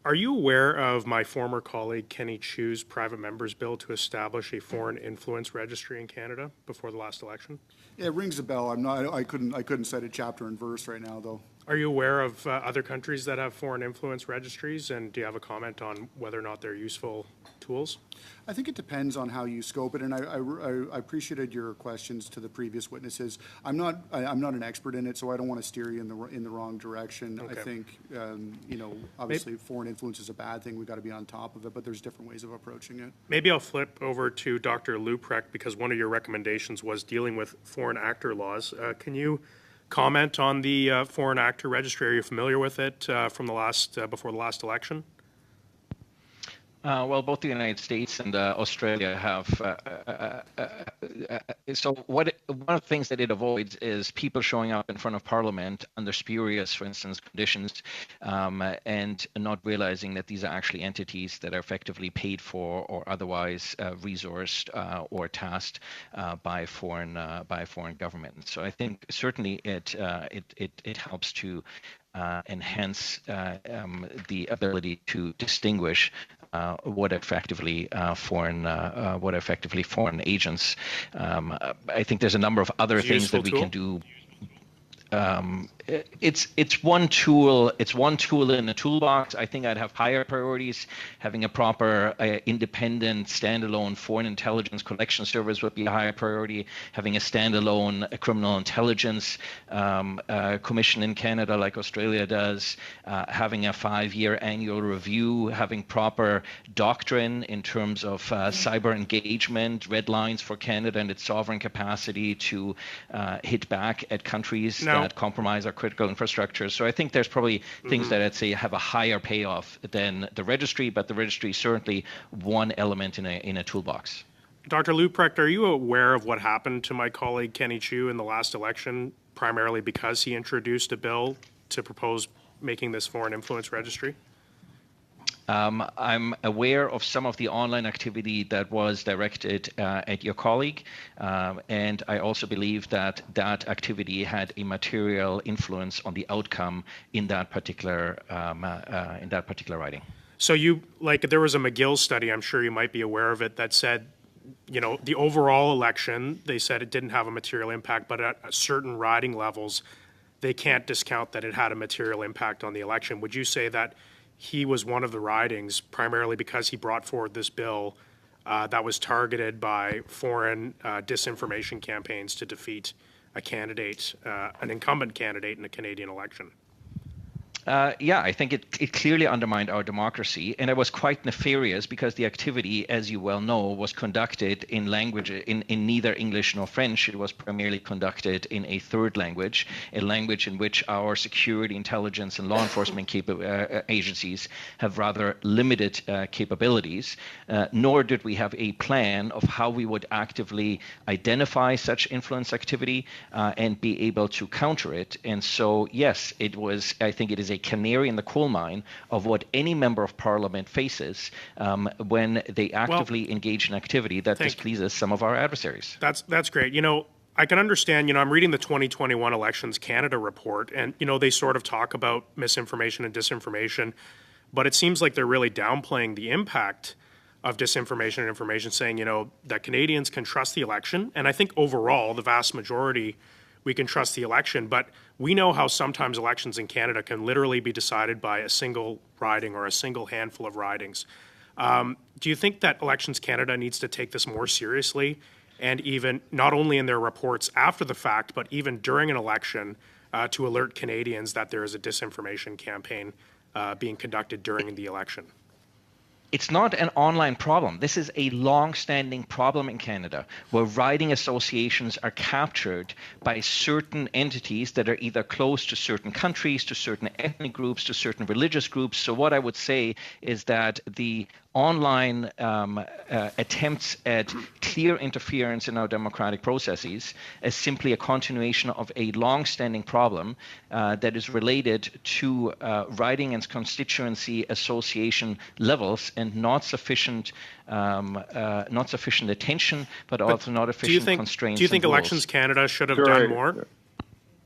Are you aware of my former colleague Kenny Chew's private member's bill to establish a foreign influence registry in Canada before the last election? Yeah, it rings a bell. I couldn't cite a chapter and verse right now, though. Are you aware of other countries that have foreign influence registries, and do you have a comment on whether or not they're useful tools? I think it depends on how you scope it, and I appreciated your questions to the previous witnesses. I'm not an expert in it, so I don't want to steer you in the wrong direction. Okay. I think obviously foreign influence is a bad thing. We've got to be on top of it, but there's different ways of approaching it. Maybe I'll flip over to Dr. Luprecht, because one of your recommendations was dealing with foreign actor laws. Can you comment on the foreign actor registry? Are you familiar with it from the before the last election? Well, both the United States and Australia have. So one of the things that it avoids is people showing up in front of Parliament under spurious, for instance, conditions, and not realizing that these are actually entities that are effectively paid for or otherwise resourced or tasked by a foreign government. So I think certainly it helps to enhance the ability to distinguish what effectively foreign agents. I think there's a number of other things that we can do. it's one tool. It's one tool in the toolbox. I think I'd have higher priorities. Having a proper, independent, standalone foreign intelligence collection service would be a higher priority. Having a standalone criminal intelligence commission in Canada, like Australia does. Having a 5-year annual review. Having proper doctrine in terms of cyber engagement, red lines for Canada and its sovereign capacity to hit back at countries that compromise our critical infrastructure. So I think there's probably things that I'd say have a higher payoff than the registry, but the registry is certainly one element in a toolbox. Dr. Leuprecht, are you aware of what happened to my colleague Kenny Chiu in the last election, primarily because he introduced a bill to propose making this foreign influence registry? I'm aware of some of the online activity that was directed at your colleague, and I also believe that that activity had a material influence on the outcome in that particular writing. So there was a McGill study, I'm sure you might be aware of it, that said, the overall election, they said it didn't have a material impact, but at certain riding levels, they can't discount that it had a material impact on the election. Would you say that he was one of the ridings, primarily because he brought forward this bill that was targeted by foreign disinformation campaigns to defeat a candidate, an incumbent candidate in a Canadian election? Yeah, I think it clearly undermined our democracy, and it was quite nefarious because the activity, as you well know, was conducted in language in neither English nor French. It was primarily conducted in a third language, a language in which our security, intelligence, and law enforcement agencies have rather limited capabilities. Nor did we have a plan of how we would actively identify such influence activity and be able to counter it. And so, yes, I think it is a canary in the coal mine of what any member of parliament faces when they actively engage in activity that displeases some of our adversaries. That's great. I can understand, I'm reading the 2021 Elections Canada report, and, they sort of talk about misinformation and disinformation, but it seems like they're really downplaying the impact of disinformation and information, saying, that Canadians can trust the election. And I think overall, the vast majority, we can trust the election, but we know how sometimes elections in Canada can literally be decided by a single riding or a single handful of ridings. Do you think that Elections Canada needs to take this more seriously, and even not only in their reports after the fact, but even during an election to alert Canadians that there is a disinformation campaign being conducted during the election? It's not an online problem. This is a long-standing problem in Canada, where riding associations are captured by certain entities that are either close to certain countries, to certain ethnic groups, to certain religious groups. So what I would say is that the online attempts at clear interference in our democratic processes is simply a continuation of a long-standing problem that is related to riding and constituency association levels and not sufficient attention, but also not efficient constraints. Do you think Elections Canada should have done more?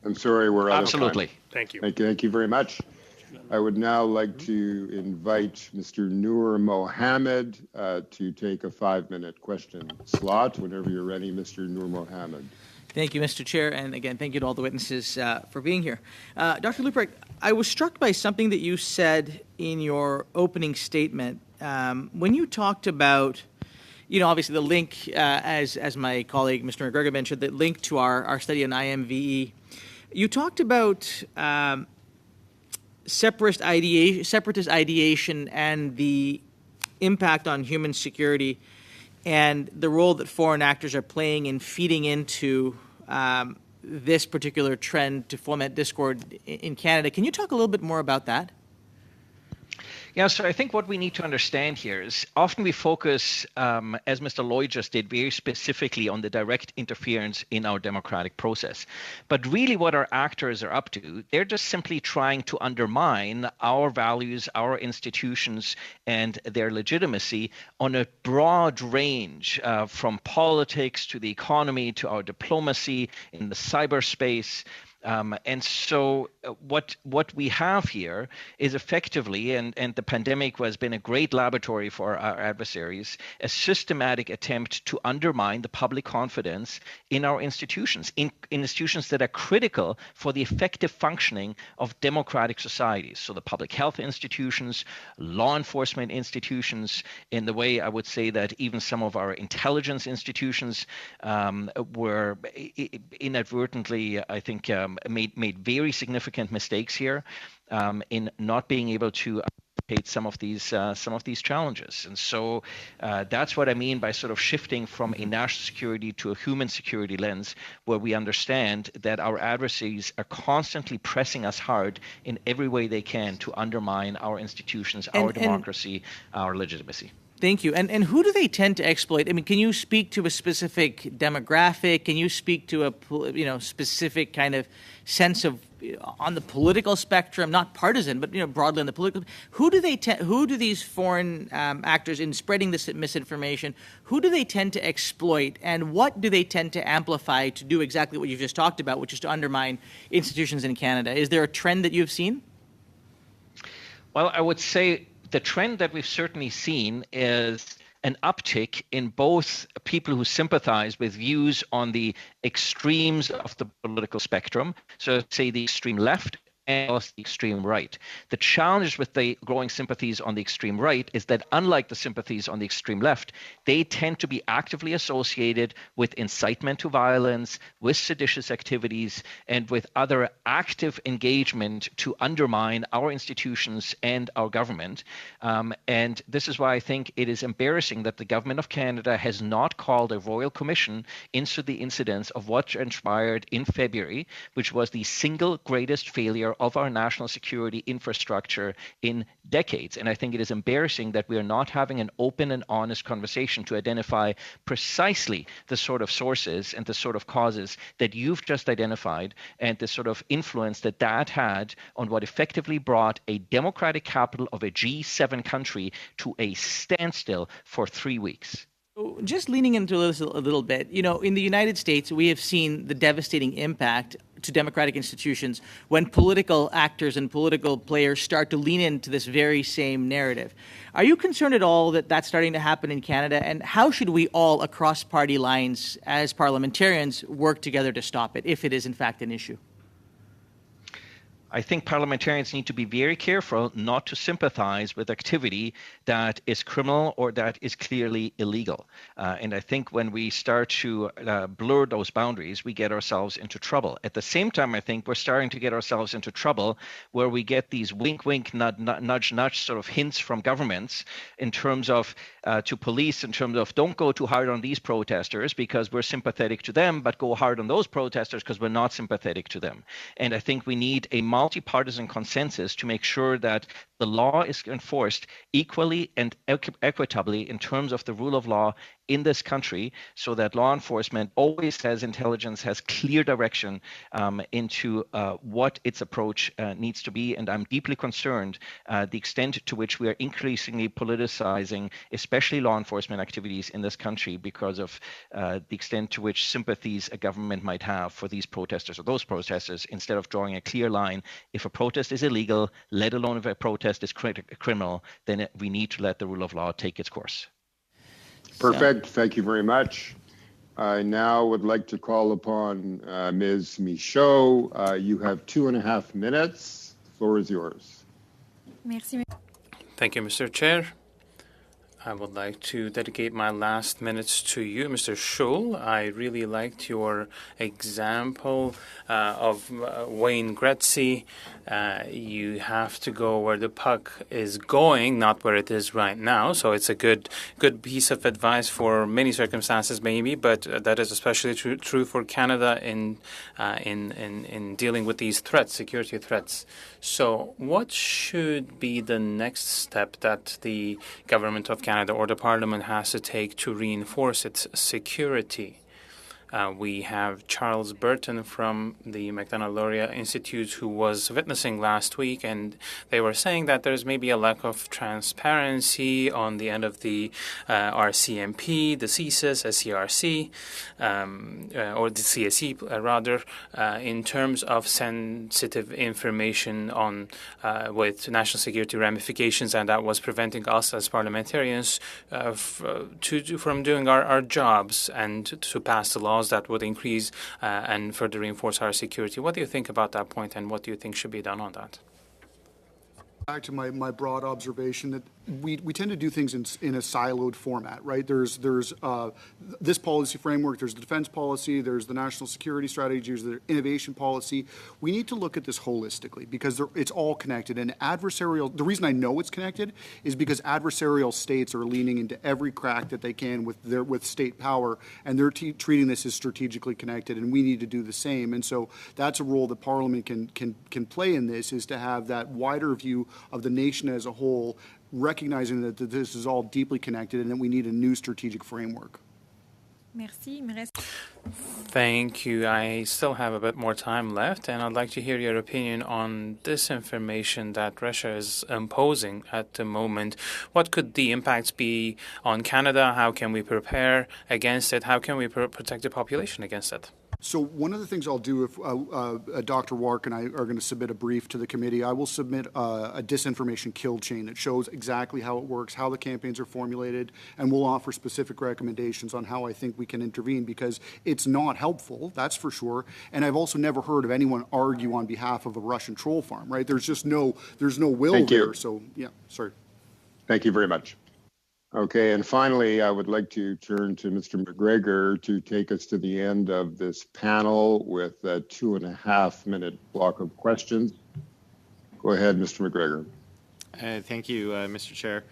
I'm sorry, we're out of time. Absolutely. Thank you. Thank you very much. I would now like to invite Mr. Noor Mohammed to take a 5-minute question slot. Whenever you're ready, Mr. Noor Mohammed. Thank you, Mr. Chair, and again, thank you to all the witnesses for being here. Dr. Leuprecht, I was struck by something that you said in your opening statement when you talked about, obviously the link, as my colleague, Mr. McGregor mentioned, the link to our study on IMVE. You talked about separatist ideation and the impact on human security and the role that foreign actors are playing in feeding into this particular trend to foment discord in Canada. Can you talk a little bit more about that? Yeah, so I think what we need to understand here is often we focus, as Mr. Lloyd just did, very specifically on the direct interference in our democratic process. But really what our actors are up to, they're just simply trying to undermine our values, our institutions, and their legitimacy on a broad range, from politics to the economy to our diplomacy in the cyberspace. And so what we have here is effectively, and the pandemic has been a great laboratory for our adversaries, a systematic attempt to undermine the public confidence in our institutions, in institutions that are critical for the effective functioning of democratic societies. So the public health institutions, law enforcement institutions, in the way I would say that even some of our intelligence institutions were inadvertently, I think, made very significant mistakes here in not being able to anticipate some of these challenges. And so that's what I mean by sort of shifting from a national security to a human security lens, where we understand that our adversaries are constantly pressing us hard in every way they can to undermine our institutions, our democracy, our legitimacy. Thank you. And who do they tend to exploit? I mean, can you speak to a specific demographic? Can you speak to a specific kind of sense of on the political spectrum, not partisan, but broadly on the political? Who do these foreign actors in spreading this misinformation? Who do they tend to exploit, and what do they tend to amplify to do exactly what you've just talked about, which is to undermine institutions in Canada? Is there a trend that you've seen? Well, I would say the trend that we've certainly seen is an uptick in both people who sympathize with views on the extremes of the political spectrum, so say the extreme left and the extreme right. The challenge with the growing sympathies on the extreme right is that, unlike the sympathies on the extreme left, they tend to be actively associated with incitement to violence, with seditious activities, and with other active engagement to undermine our institutions and our government. And this is why I think it is embarrassing that the government of Canada has not called a royal commission into the incidents of what transpired in February, which was the single greatest failure of our national security infrastructure in decades. And I think it is embarrassing that we are not having an open and honest conversation to identify precisely the sort of sources and the sort of causes that you've just identified, and the sort of influence that that had on what effectively brought a democratic capital of a G7 country to a standstill for 3 weeks. Just leaning into this a little bit, in the United States, we have seen the devastating impact to democratic institutions when political actors and political players start to lean into this very same narrative. Are you concerned at all that that's starting to happen in Canada? And how should we all, across party lines, as parliamentarians, work together to stop it, if it is in fact an issue? I think parliamentarians need to be very careful not to sympathize with activity that is criminal or that is clearly illegal. And I think when we start to blur those boundaries, we get ourselves into trouble. At the same time, I think we're starting to get ourselves into trouble where we get these wink, wink, nudge, nudge sort of hints from governments in terms of to police, in terms of don't go too hard on these protesters because we're sympathetic to them, but go hard on those protesters because we're not sympathetic to them. And I think we need a multi-partisan consensus to make sure that the law is enforced equally and equitably in terms of the rule of law in this country, so that law enforcement always has intelligence, has clear direction into what its approach needs to be. And I'm deeply concerned the extent to which we are increasingly politicizing, especially law enforcement activities in this country, because of the extent to which sympathies a government might have for these protesters or those protesters, instead of drawing a clear line. If a protest is illegal, let alone if a protest is criminal, then we need to let the rule of law take its course. Perfect. Thank you very much. I now would like to call upon Ms. Michaud. You have 2.5 minutes. The floor is yours. Merci. Thank you, Mr. Chair. I would like to dedicate my last minutes to you, Mr. Schull. I really liked your example of Wayne Gretzky. You have to go where the puck is going, not where it is right now. So it's a good piece of advice for many circumstances, maybe, but that is especially true for Canada in dealing with these threats, security threats. So what should be the next step that the government of Canada or the Parliament has to take to reinforce its security? We have Charles Burton from the McDonough-Luria Institute, who was witnessing last week, and they were saying that there's maybe a lack of transparency on the end of the RCMP, the CSIS, SERC, or the CSE rather, in terms of sensitive information on with national security ramifications, and that was preventing us as parliamentarians from doing our jobs and to pass the laws that would increase and further reinforce our security. What do you think about that point, and what do you think should be done on that? Back to my broad observation that we tend to do things in a siloed format, right? There's this policy framework, there's the defense policy, there's the national security strategy, there's the innovation policy. We need to look at this holistically because it's all connected. And the reason I know it's connected is because adversarial states are leaning into every crack that they can with state power, and they're treating this as strategically connected, and we need to do the same. And so that's a role that Parliament can play in this, is to have that wider view of the nation as a whole, recognizing that this is all deeply connected and that we need a new strategic framework. Merci. Thank you. I still have a bit more time left, and I'd like to hear your opinion on disinformation that Russia is imposing at the moment. What could the impacts be on Canada? How can we prepare against it? How can we protect the population against it? So one of the things I'll do if Dr. Wark and I are going to submit a brief to the committee, I will submit a disinformation kill chain that shows exactly how it works, how the campaigns are formulated, and we'll offer specific recommendations on how I think we can intervene, because it's not helpful, that's for sure. And I've also never heard of anyone argue on behalf of a Russian troll farm, right? There's no will Thank there. you. So yeah, sorry. Thank you very much. Okay, and finally, I would like to turn to Mr. McGregor to take us to the end of this panel with a 2.5-minute block of questions. Go ahead, Mr. McGregor. Thank you, Mr. Chair.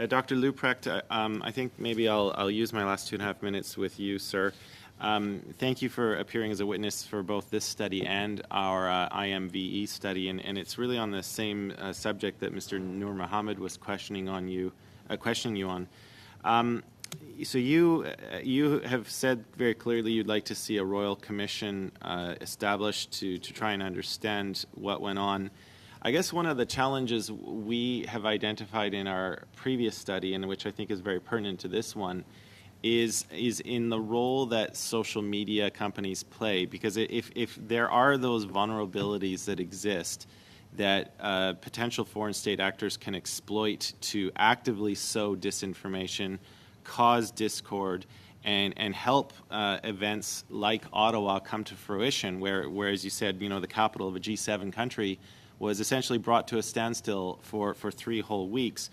Dr. Luprecht, I think maybe I'll use my last 2.5 minutes with you, sir. Thank you for appearing as a witness for both this study and our IMVE study, and it's really on the same subject that Mr. Noor Mohammed was questioning you on. So you have said very clearly you'd like to see a royal commission established to try and understand what went on. I guess one of the challenges we have identified in our previous study, and which I think is very pertinent to this one, is in the role that social media companies play. Because if there are those vulnerabilities that exist, that potential foreign state actors can exploit to actively sow disinformation, cause discord, and help events like Ottawa come to fruition, where, as you said, the capital of a G7 country was essentially brought to a standstill for 3 whole weeks.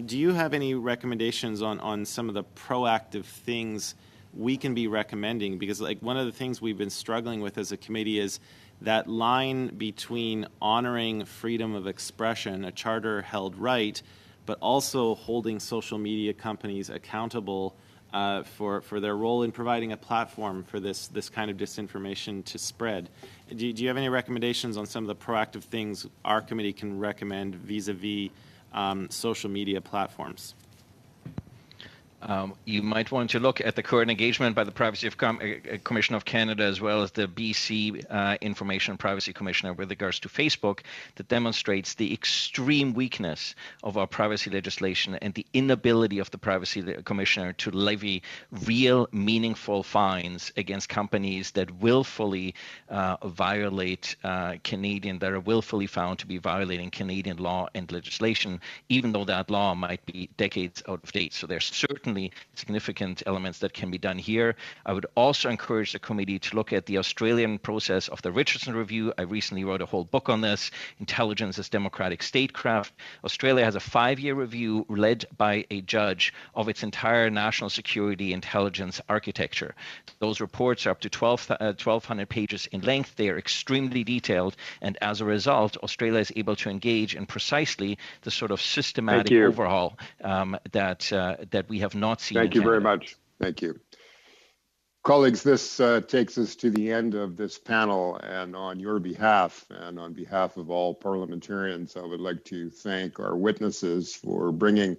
Do you have any recommendations on some of the proactive things we can be recommending? Because one of the things we've been struggling with as a committee is that line between honoring freedom of expression, a charter-held right, but also holding social media companies accountable for their role in providing a platform for this kind of disinformation to spread. Do you have any recommendations on some of the proactive things our committee can recommend vis-a-vis social media platforms? You might want to look at the current engagement by the Privacy Commission of Canada, as well as the BC Information and Privacy Commissioner with regards to Facebook, that demonstrates the extreme weakness of our privacy legislation and the inability of the Privacy Commissioner to levy real, meaningful fines against companies that willfully violate that are willfully found to be violating Canadian law and legislation, even though that law might be decades out of date. So there's certainly significant elements that can be done here. I would also encourage the committee to look at the Australian process of the Richardson Review. I recently wrote a whole book on this, Intelligence as Democratic Statecraft. Australia has a 5-year review led by a judge of its entire national security intelligence architecture. Those reports are up to 1,200 pages in length. They are extremely detailed, and as a result, Australia is able to engage in precisely the sort of systematic overhaul that we have not seen. Thank you very much. Thank you. Colleagues, this takes us to the end of this panel, and on your behalf and on behalf of all parliamentarians, I would like to thank our witnesses for bringing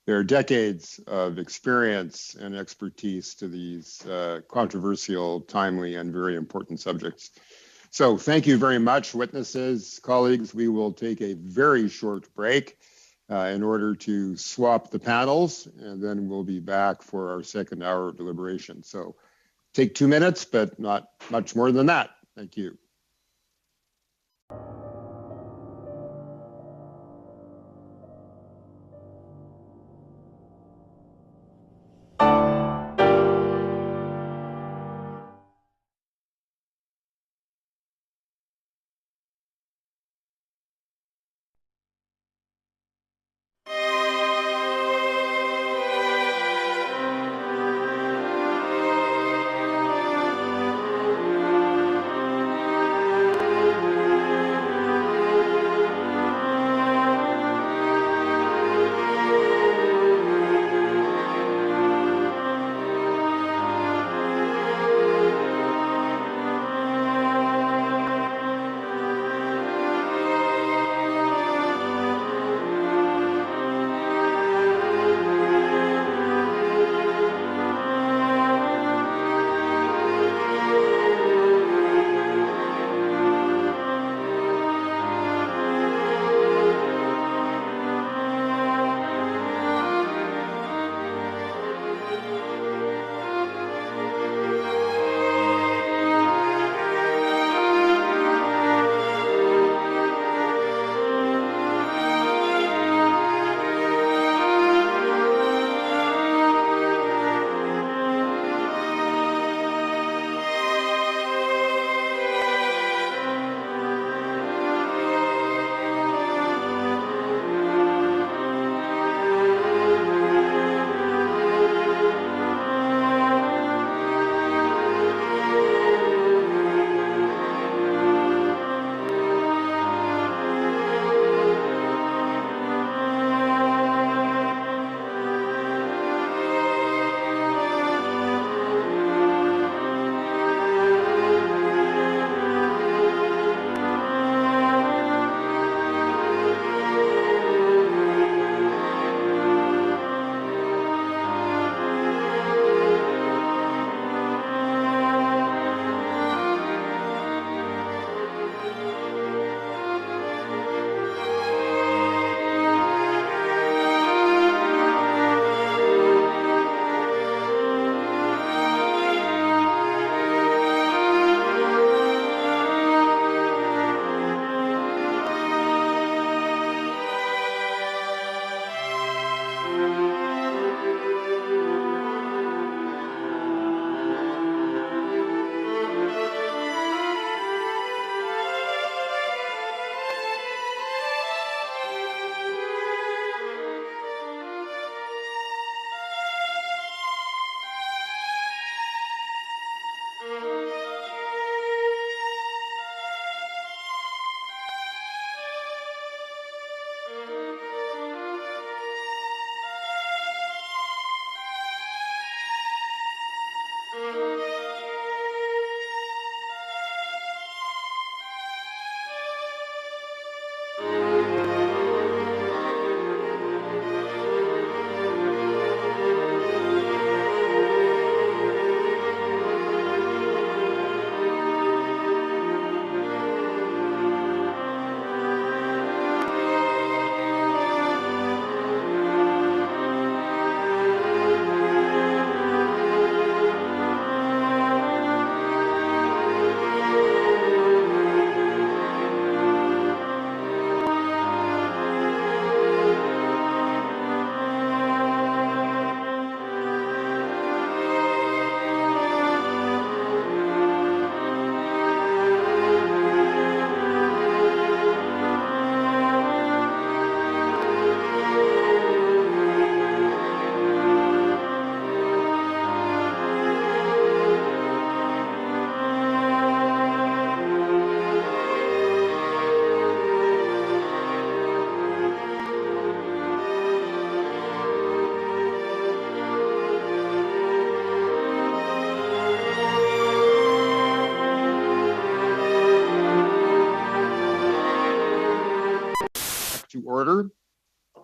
their decades of experience and expertise to these controversial, timely, and very important subjects. So thank you very much, witnesses, colleagues. We will take a very short break in order to swap the panels, and then we'll be back for our second hour of deliberation. So take 2 minutes, but not much more than that. Thank you.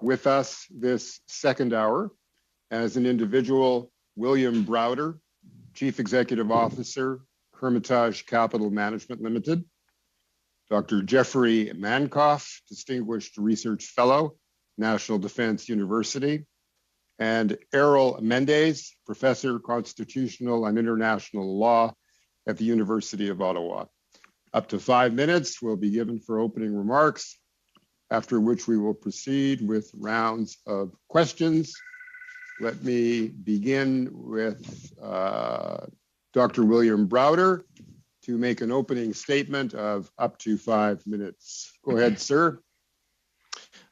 with us this second hour. As an individual, William Browder, Chief Executive Officer, Hermitage Capital Management Limited. Dr. Jeffrey Mankoff, Distinguished Research Fellow, National Defense University. And Errol Mendez, Professor, Constitutional and International Law at the University of Ottawa. Up to 5 minutes will be given for opening remarks, after which we will proceed with rounds of questions. Let me begin with Dr. William Browder to make an opening statement of up to 5 minutes. Go ahead, sir.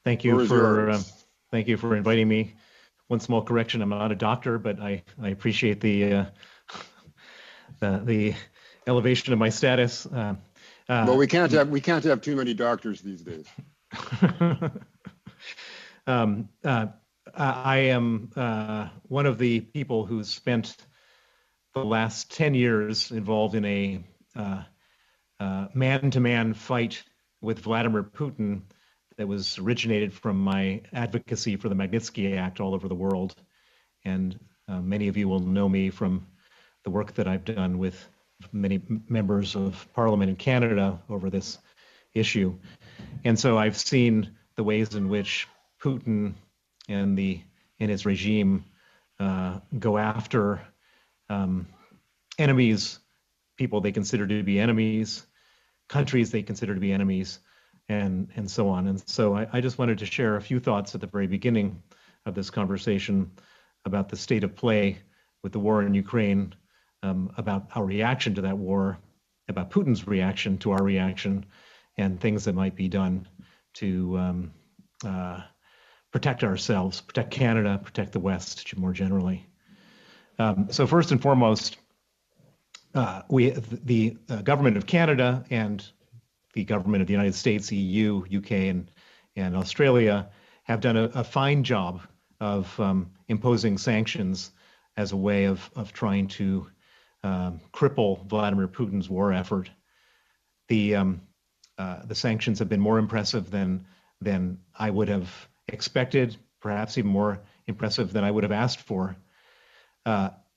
Thank you for inviting me. One small correction: I'm not a doctor, but I appreciate the elevation of my status. Well, we can't have too many doctors these days. I am one of the people who's spent the last 10 years involved in a man-to-man fight with Vladimir Putin that was originated from my advocacy for the Magnitsky Act all over the world. And many of you will know me from the work that I've done with many members of Parliament in Canada over this issue. And so I've seen the ways in which Putin and his regime go after enemies, people they consider to be enemies, countries they consider to be enemies, and so on. And so I just wanted to share a few thoughts at the very beginning of this conversation about the state of play with the war in Ukraine, about our reaction to that war, about Putin's reaction to our reaction, and things that might be done to protect ourselves, protect Canada, protect the West more generally. So first and foremost, the government of Canada and the government of the United States, EU, UK, and Australia have done a fine job of imposing sanctions as a way of trying to cripple Vladimir Putin's war effort. The sanctions have been more impressive than I would have expected, perhaps even more impressive than I would have asked for.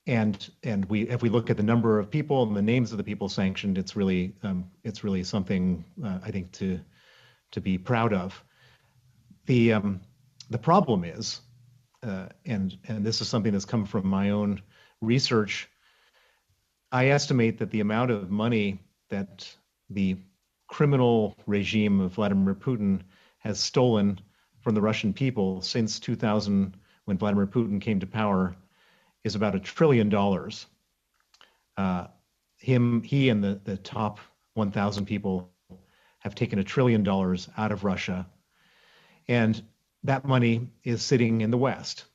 And if we look at the number of people and the names of the people sanctioned, it's really something I think to be proud of. The problem is, and this is something that's come from my own research, I estimate that the amount of money that the criminal regime of Vladimir Putin has stolen from the Russian people since 2000, when Vladimir Putin came to power, is about $1 trillion. He and the top 1,000 people have taken $1 trillion out of Russia, and that money is sitting in the West.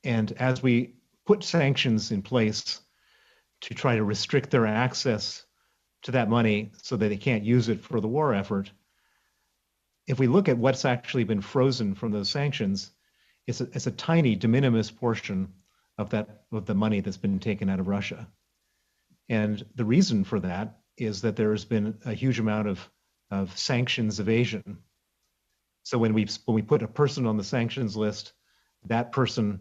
And as we put sanctions in place to try to restrict their access to that money so that they can't use it for the war effort, if we look at what's actually been frozen from those sanctions, it's a tiny de minimis portion of the money that's been taken out of Russia. And the reason for that is that there has been a huge amount of sanctions evasion. So when we put a person on the sanctions list, that person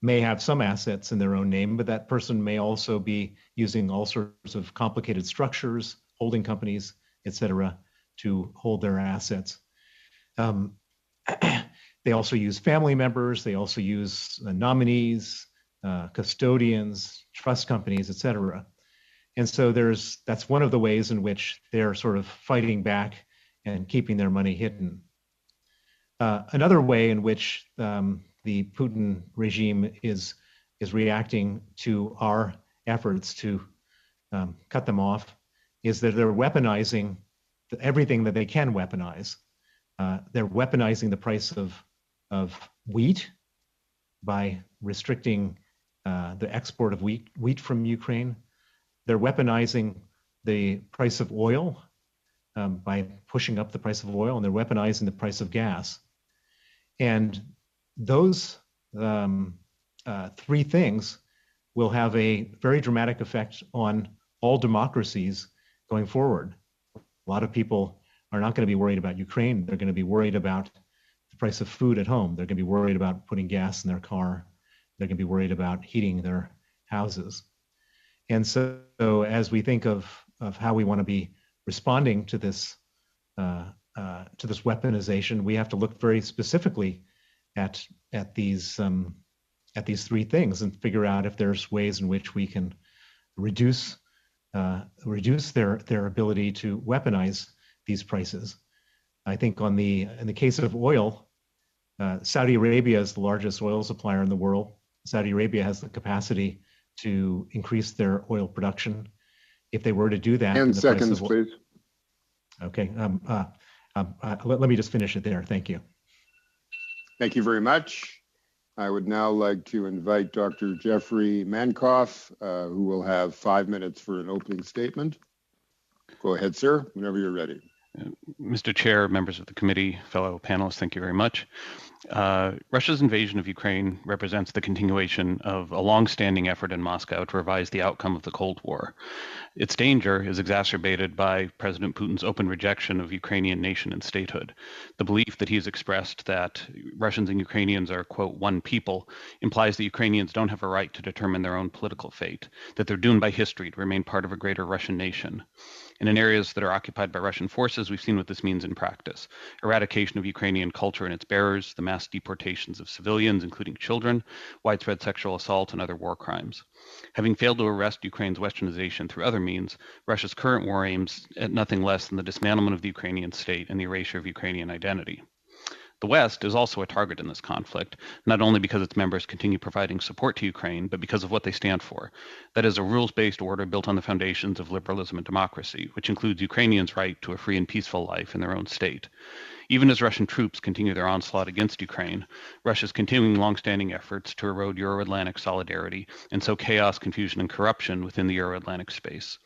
may have some assets in their own name, but that person may also be using all sorts of complicated structures, holding companies, et cetera, to hold their assets. They also use family members. They also use nominees, custodians, trust companies, et cetera. And so that's one of the ways in which they're sort of fighting back and keeping their money hidden. Another way in which the Putin regime is reacting to our efforts to cut them off is that they're weaponizing everything that they can weaponize. They're weaponizing the price of wheat by restricting the export of wheat from Ukraine. They're weaponizing the price of oil by pushing up the price of oil, and they're weaponizing the price of gas. And those three things will have a very dramatic effect on all democracies going forward. A lot of people are not going to be worried about Ukraine. They're going to be worried about the price of food at home. They're going to be worried about putting gas in their car. They're going to be worried about heating their houses. And so as we think of how we want to be responding to this weaponization, we have to look very specifically at these three things and figure out if there's ways in which we can reduce their ability to weaponize these prices. I think in the case of oil, Saudi Arabia is the largest oil supplier in the world. Saudi Arabia has the capacity to increase their oil production. If they were to do that, 10 seconds, please. Okay. Let me just finish it there. Thank you. Thank you very much. I would now like to invite Dr. Jeffrey Mankoff, who will have 5 minutes for an opening statement. Go ahead, sir, whenever you're ready. Mr. Chair, members of the committee, fellow panelists, thank you very much. Russia's invasion of Ukraine represents the continuation of a long-standing effort in Moscow to revise the outcome of the Cold War. Its danger is exacerbated by President Putin's open rejection of Ukrainian nation and statehood. The belief that he has expressed that Russians and Ukrainians are, quote, one people, implies that Ukrainians don't have a right to determine their own political fate, that they're doomed by history to remain part of a greater Russian nation. And in areas that are occupied by Russian forces, we've seen what this means in practice. Eradication of Ukrainian culture and its bearers, the mass deportations of civilians, including children, widespread sexual assault, and other war crimes. Having failed to arrest Ukraine's westernization through other means, Russia's current war aims at nothing less than the dismantlement of the Ukrainian state and the erasure of Ukrainian identity. The West is also a target in this conflict, not only because its members continue providing support to Ukraine, but because of what they stand for. That is a rules-based order built on the foundations of liberalism and democracy, which includes Ukrainians' right to a free and peaceful life in their own state. Even as Russian troops continue their onslaught against Ukraine, Russia's continuing long-standing efforts to erode Euro-Atlantic solidarity and sow chaos, confusion, and corruption within the Euro-Atlantic space.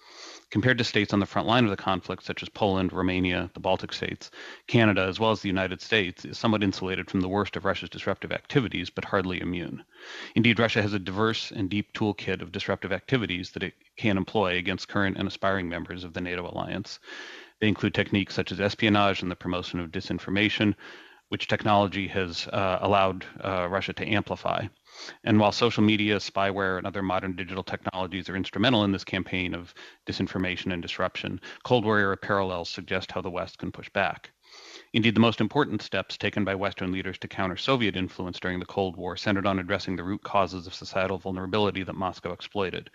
Compared to states on the front line of the conflict, such as Poland, Romania, the Baltic states, Canada, as well as the United States, is somewhat insulated from the worst of Russia's disruptive activities, but hardly immune. Indeed, Russia has a diverse and deep toolkit of disruptive activities that it can employ against current and aspiring members of the NATO alliance. They include techniques such as espionage and the promotion of disinformation, which technology has allowed Russia to amplify. And while social media, spyware, and other modern digital technologies are instrumental in this campaign of disinformation and disruption, Cold War era parallels suggest how the West can push back. Indeed, the most important steps taken by Western leaders to counter Soviet influence during the Cold War centered on addressing the root causes of societal vulnerability that Moscow exploited.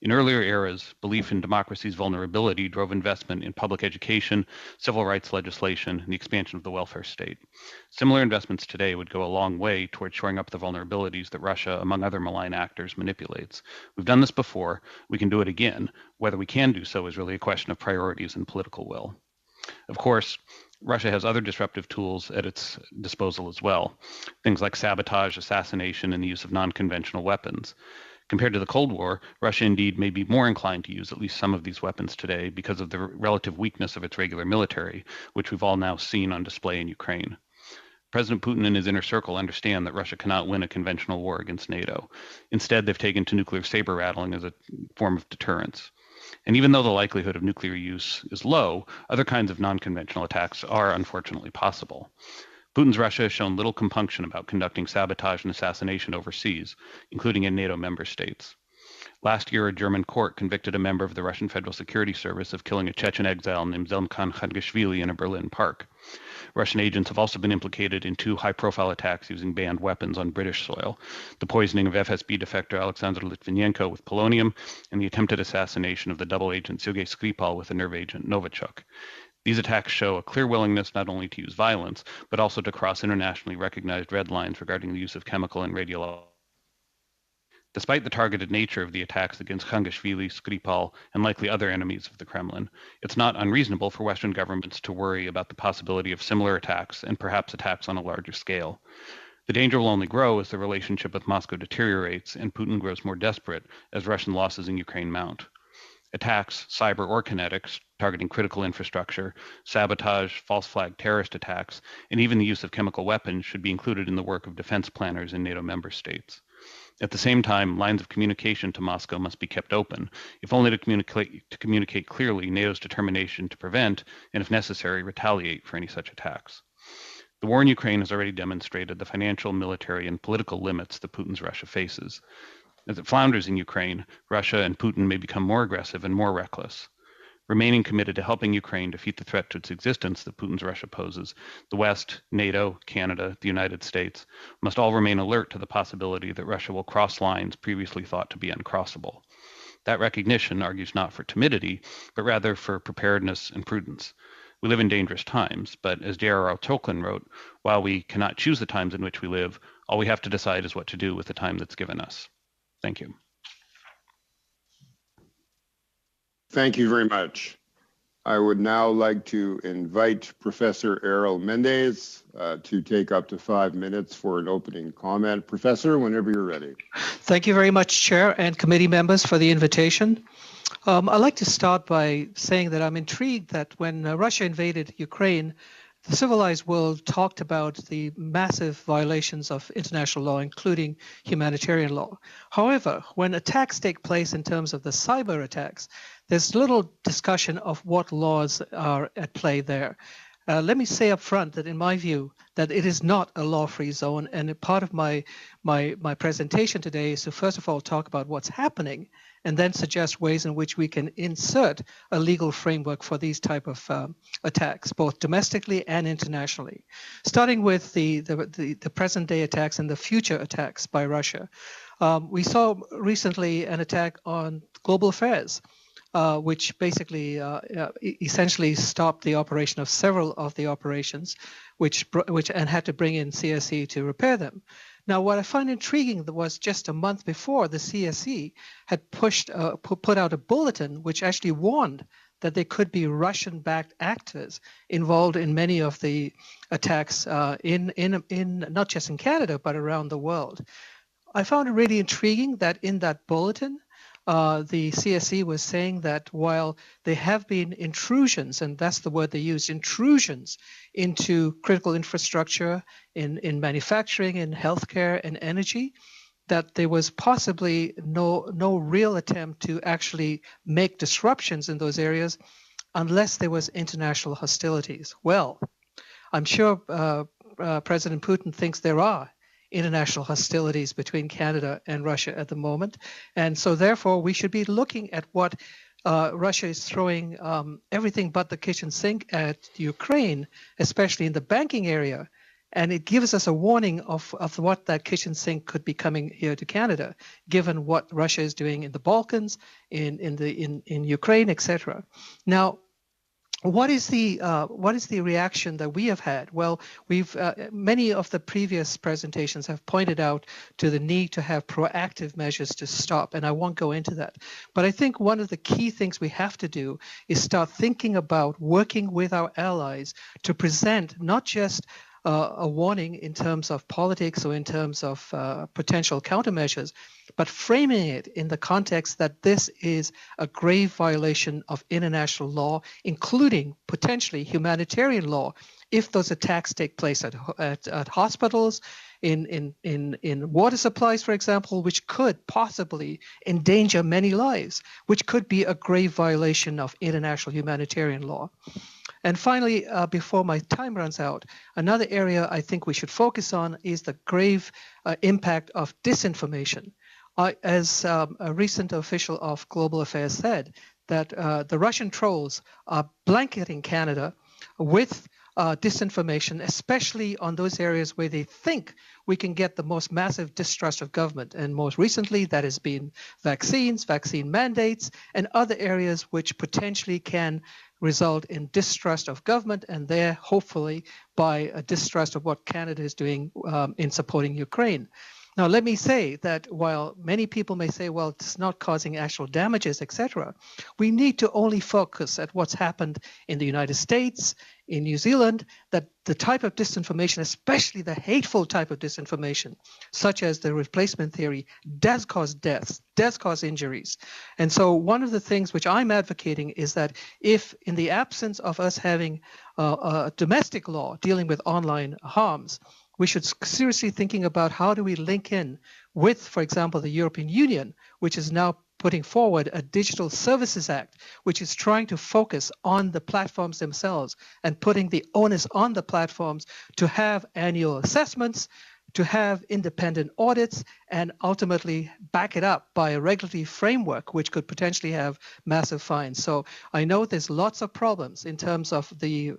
In earlier eras, belief in democracy's vulnerability drove investment in public education, civil rights legislation, and the expansion of the welfare state. Similar investments today would go a long way toward shoring up the vulnerabilities that Russia, among other malign actors, manipulates. We've done this before. We can do it again. Whether we can do so is really a question of priorities and political will. Of course, Russia has other disruptive tools at its disposal as well, things like sabotage, assassination, and the use of non-conventional weapons. Compared to the Cold War, Russia indeed may be more inclined to use at least some of these weapons today because of the relative weakness of its regular military, which we've all now seen on display in Ukraine. President Putin and his inner circle understand that Russia cannot win a conventional war against NATO. Instead, they've taken to nuclear saber rattling as a form of deterrence. And even though the likelihood of nuclear use is low, other kinds of non-conventional attacks are unfortunately possible. Putin's Russia has shown little compunction about conducting sabotage and assassination overseas, including in NATO member states. Last year, a German court convicted a member of the Russian Federal Security Service of killing a Chechen exile named Zelmkhan Khangashvili in a Berlin park. Russian agents have also been implicated in 2 high-profile attacks using banned weapons on British soil, the poisoning of FSB defector Alexander Litvinenko with polonium, and the attempted assassination of the double agent Sergei Skripal with the nerve agent Novichok. These attacks show a clear willingness not only to use violence, but also to cross internationally recognized red lines regarding the use of chemical and radiological. Despite the targeted nature of the attacks against Khangashvili, Skripal, and likely other enemies of the Kremlin, it's not unreasonable for Western governments to worry about the possibility of similar attacks and perhaps attacks on a larger scale. The danger will only grow as the relationship with Moscow deteriorates and Putin grows more desperate as Russian losses in Ukraine mount. Attacks, cyber or kinetics, targeting critical infrastructure, sabotage, false flag terrorist attacks, and even the use of chemical weapons should be included in the work of defense planners in NATO member states. At the same time, lines of communication to Moscow must be kept open, if only to communicate clearly NATO's determination to prevent, and if necessary, retaliate for any such attacks. The war in Ukraine has already demonstrated the financial, military, and political limits that Putin's Russia faces. As it flounders in Ukraine, Russia and Putin may become more aggressive and more reckless. Remaining committed to helping Ukraine defeat the threat to its existence that Putin's Russia poses, the West, NATO, Canada, the United States must all remain alert to the possibility that Russia will cross lines previously thought to be uncrossable. That recognition argues not for timidity, but rather for preparedness and prudence. We live in dangerous times, but as J.R.R. Tolkien wrote, while we cannot choose the times in which we live, all we have to decide is what to do with the time that's given us. Thank you. Thank you very much. I would now like to invite Professor Errol Mendez to take up to 5 minutes for an opening comment. Professor, whenever you're ready. Thank you very much, Chair and committee members, for the invitation. I'd like to start by saying that I'm intrigued that when Russia invaded Ukraine, the civilized world talked about the massive violations of international law, including humanitarian law. However, when attacks take place in terms of the cyber attacks, there's little discussion of what laws are at play there. Let me say up front that in my view, that it is not a law-free zone, and part of my presentation today is to first of all talk about what's happening, and then suggest ways in which we can insert a legal framework for these type of attacks, both domestically and internationally. Starting with the present-day attacks and the future attacks by Russia. We saw recently an attack on global affairs, which basically essentially stopped the operation of several of the operations, which and had to bring in CSE to repair them. Now, what I find intriguing was just a month before, the CSE had put out a bulletin which actually warned that there could be Russian-backed actors involved in many of the attacks in not just in Canada but around the world. I found it really intriguing that in that bulletin, the CSE was saying that while there have been intrusions, and that's the word they used, intrusions into critical infrastructure in manufacturing, in healthcare, and energy, that there was possibly no real attempt to actually make disruptions in those areas unless there was international hostilities. Well, I'm sure President Putin thinks there are international hostilities between Canada and Russia at the moment. And so therefore, we should be looking at what Russia is throwing everything but the kitchen sink at Ukraine, especially in the banking area. And it gives us a warning of what that kitchen sink could be coming here to Canada, given what Russia is doing in the Balkans, in Ukraine, etc. Now, what is the reaction that we have had? Well, many of the previous presentations have pointed out to the need to have proactive measures to stop, and I won't go into that. But I think one of the key things we have to do is start thinking about working with our allies to present not just a warning in terms of politics or in terms of potential countermeasures, but framing it in the context that this is a grave violation of international law, including potentially humanitarian law, if those attacks take place at hospitals, in water supplies, for example, which could possibly endanger many lives, which could be a grave violation of international humanitarian law. And finally, before my time runs out, another area I think we should focus on is the grave impact of disinformation. As a recent official of Global Affairs said, that the Russian trolls are blanketing Canada with disinformation, especially on those areas where they think we can get the most massive distrust of government. And most recently, that has been vaccines, vaccine mandates, and other areas which potentially can result in distrust of government, and there, hopefully, by a distrust of what Canada is doing in supporting Ukraine. Now, let me say that while many people may say, well, it's not causing actual damages, etc., we need to only focus at what's happened in the United States, in New Zealand, that the type of disinformation, especially the hateful type of disinformation, such as the replacement theory, does cause deaths, does cause injuries. And so one of the things which I'm advocating is that if in the absence of us having a domestic law dealing with online harms, we should seriously thinking about how do we link in with, for example, the European Union, which is now putting forward a Digital Services Act, which is trying to focus on the platforms themselves and putting the onus on the platforms to have annual assessments, to have independent audits, and ultimately back it up by a regulatory framework, which could potentially have massive fines. So I know there's lots of problems in terms of the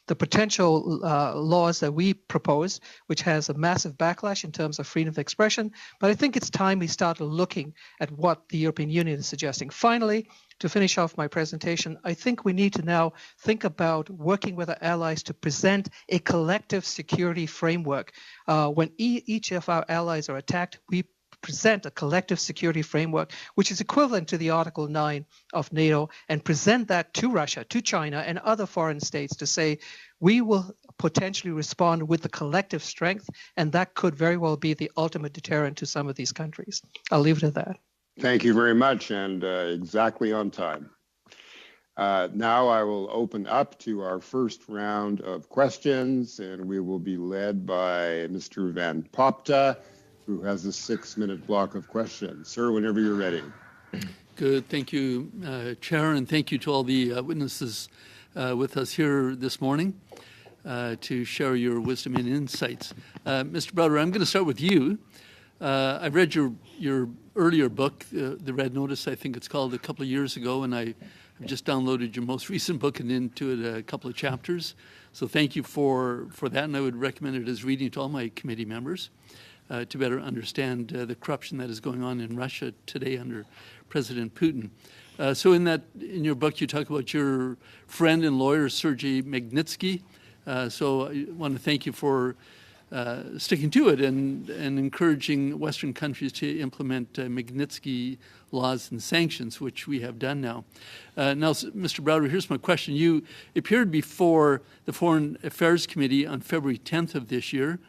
potential laws that we propose, which has a massive backlash in terms of freedom of expression. But I think it's time we start looking at what the European Union is suggesting. Finally, to finish off my presentation, I think we need to now think about working with our allies to present a collective security framework. When each of our allies are attacked, we present a collective security framework, which is equivalent to the Article 9 of NATO, and present that to Russia, to China, and other foreign states to say, we will potentially respond with the collective strength, and that could very well be the ultimate deterrent to some of these countries. I'll leave it at that. Thank you very much, and exactly on time. Now I will open up to our first round of questions, and we will be led by Mr. Van Popta, who has a 6-minute block of questions. Sir, whenever you're ready. Good. Thank you, Chair, and thank you to all the witnesses with us here this morning to share your wisdom and insights. Mr. Browder, I'm going to start with you. I read your earlier book, The Red Notice, I think it's called, a couple of years ago, and I've just downloaded your most recent book and into it a couple of chapters. So thank you for that, and I would recommend it as reading to all my committee members to better understand the corruption that is going on in Russia today under President Putin. So in your book, you talk about your friend and lawyer, Sergei Magnitsky. So I want to thank you for sticking to it and encouraging Western countries to implement Magnitsky laws and sanctions, which we have done now. Now, Mr. Browder, here's my question. You appeared before the Foreign Affairs Committee on February 10th of this year,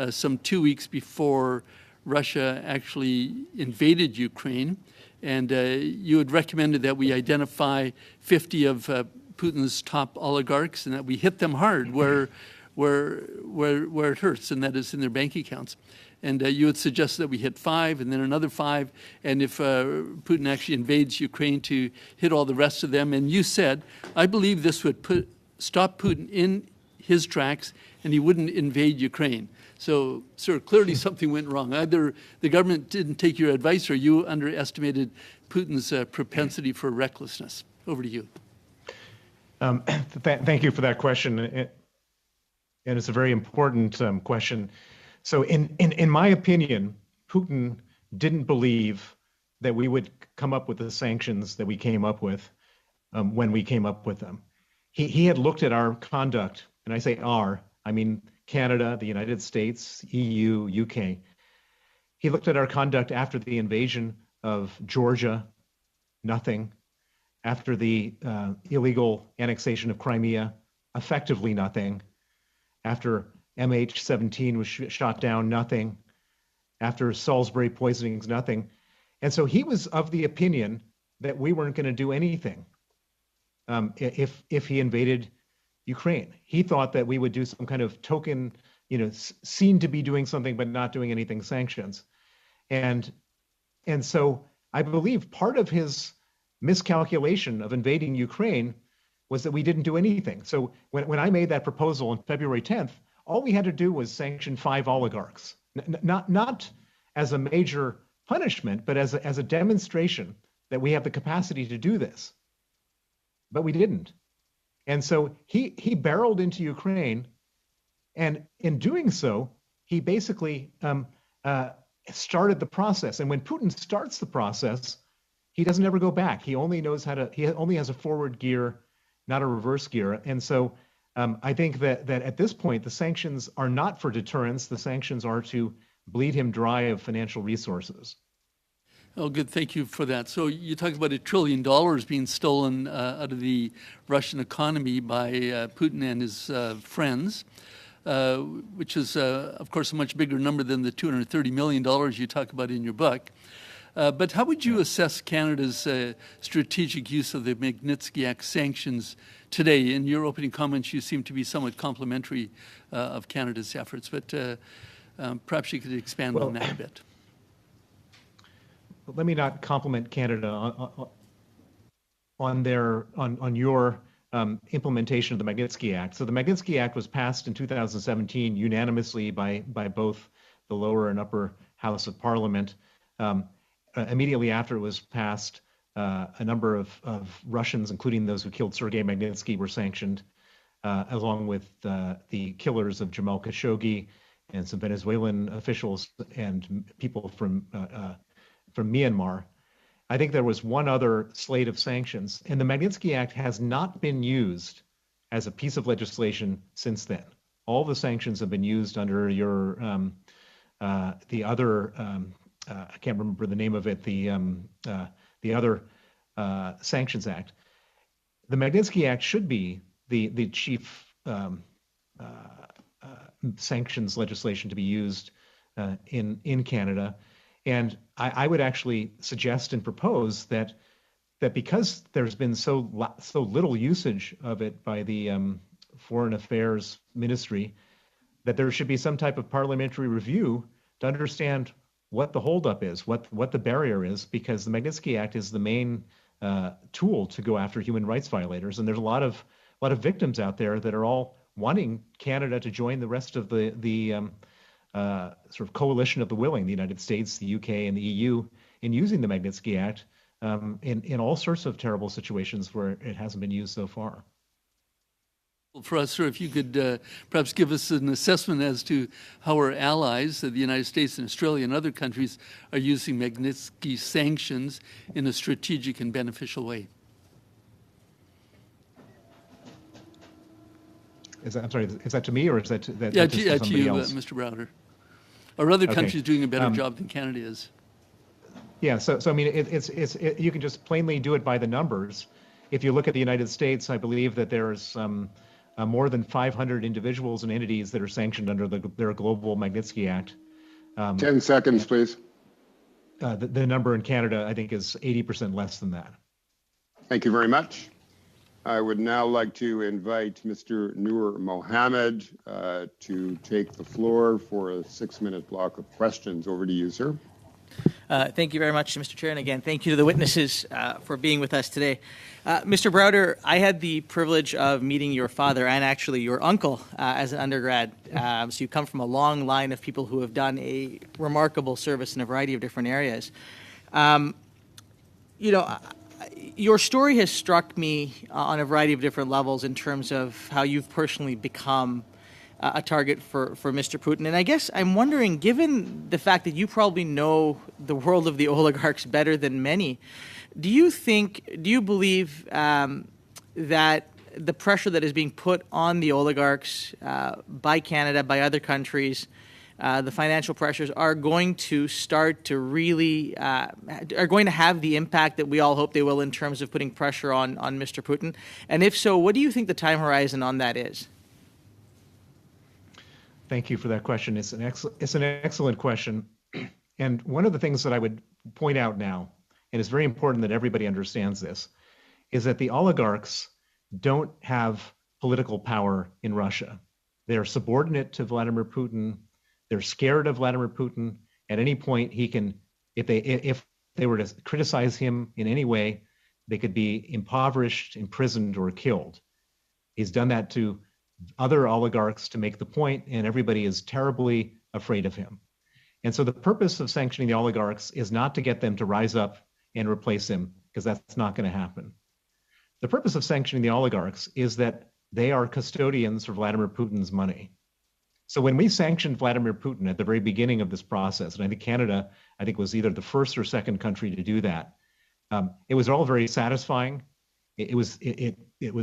some 2 weeks before Russia actually invaded Ukraine, and you had recommended that we identify 50 of Putin's top oligarchs and that we hit them hard where it hurts, and that is in their bank accounts. And you had suggested that we hit 5 and then another 5, and if Putin actually invades Ukraine, to hit all the rest of them. And you said, I believe this would stop Putin in his tracks and he wouldn't invade Ukraine. So, sir, clearly something went wrong. Either the government didn't take your advice or you underestimated Putin's propensity for recklessness. Over to you. Thank you for that question. And it's a very important question. So in my opinion, Putin didn't believe that we would come up with the sanctions that we came up with when we came up with them. He had looked at our conduct, and I say our, I mean Canada, the United States, EU, UK. He looked at our conduct after the invasion of Georgia, nothing. After the illegal annexation of Crimea, effectively nothing. After MH17 was shot down, nothing. After Salisbury poisonings, nothing. And so he was of the opinion that we weren't going to do anything if he invaded Ukraine. He thought that we would do some kind of token, seen to be doing something but not doing anything sanctions. And so I believe part of his miscalculation of invading Ukraine was that we didn't do anything. So when I made that proposal on February 10th, all we had to do was sanction 5 oligarchs, not as a major punishment, but as a demonstration that we have the capacity to do this. But we didn't. And so he barreled into Ukraine, and in doing so, he basically started the process. And when Putin starts the process, he doesn't ever go back. He only has a forward gear, not a reverse gear. And so I think that at this point, the sanctions are not for deterrence. The sanctions are to bleed him dry of financial resources. Oh, good. Thank you for that. So you talked about $1 trillion being stolen out of the Russian economy by Putin and his friends, which is, of course, a much bigger number than the $230 million you talk about in your book. But how would you assess Canada's strategic use of the Magnitsky Act sanctions today? In your opening comments, you seem to be somewhat complimentary of Canada's efforts, but perhaps you could expand on that a bit. let me not compliment Canada on your implementation of the Magnitsky Act. So the Magnitsky Act was passed in 2017 unanimously by both the lower and upper house of Parliament. Immediately after it was passed, a number of Russians, including those who killed Sergei Magnitsky, were sanctioned, along with the killers of Jamal Khashoggi and some Venezuelan officials and people from Myanmar. I think there was one other slate of sanctions, and the Magnitsky Act has not been used as a piece of legislation since then. All the sanctions have been used under your the other I can't remember the name of it, the other Sanctions Act. The Magnitsky Act should be the chief sanctions legislation to be used in Canada. And I would actually suggest and propose that because there's been so little usage of it by the Foreign Affairs Ministry, that there should be some type of parliamentary review to understand what the holdup is, what the barrier is, because the Magnitsky Act is the main tool to go after human rights violators, and there's a lot of victims out there that are all wanting Canada to join the rest of the sort of coalition of the willing, the United States, the UK, and the EU, in using the Magnitsky Act in all sorts of terrible situations where it hasn't been used so far. For us, sir, if you could perhaps give us an assessment as to how our allies, the United States and Australia and other countries, are using Magnitsky sanctions in a strategic and beneficial way. I'm sorry, is that to me or is that to to somebody you, else? Mr. Browder? Are other countries doing a better job than Canada is? Yeah, so I mean, you can just plainly do it by the numbers. If you look at the United States, I believe that there's more than 500 individuals and entities that are sanctioned under their global Magnitsky Act. 10 seconds, please. The number in Canada, I think, is 80% less than that. Thank you very much. I would now like to invite Mr. Noor Mohammed to take the floor for a 6-minute block of questions. Over to you, sir. Thank you very much, Mr. Chair. And again, thank you to the witnesses for being with us today. Mr. Browder, I had the privilege of meeting your father and actually your uncle as an undergrad. So you come from a long line of people who have done a remarkable service in a variety of different areas. Your story has struck me on a variety of different levels in terms of how you've personally become a target for Mr. Putin. And I guess I'm wondering, given the fact that you probably know the world of the oligarchs better than many, do you believe that the pressure that is being put on the oligarchs by Canada, by other countries, the financial pressures are going to start to really, are going to have the impact that we all hope they will in terms of putting pressure on Mr. Putin? And if so, what do you think the time horizon on that is? Thank you for that question. It's an excellent question. And one of the things that I would point out now, and it's very important that everybody understands this, is that the oligarchs don't have political power in Russia. They're subordinate to Vladimir Putin. They're scared of Vladimir Putin. At any point, he can, if they were to criticize him in any way, they could be impoverished, imprisoned, or killed. He's done that to other oligarchs to make the point, and everybody is terribly afraid of him. And so the purpose of sanctioning the oligarchs is not to get them to rise up and replace him, because that's not going to happen. The purpose of sanctioning the oligarchs is that they are custodians for Vladimir Putin's money. So when we sanctioned Vladimir Putin at the very beginning of this process, and I think Canada, was either the first or second country to do that, it was all very satisfying. It was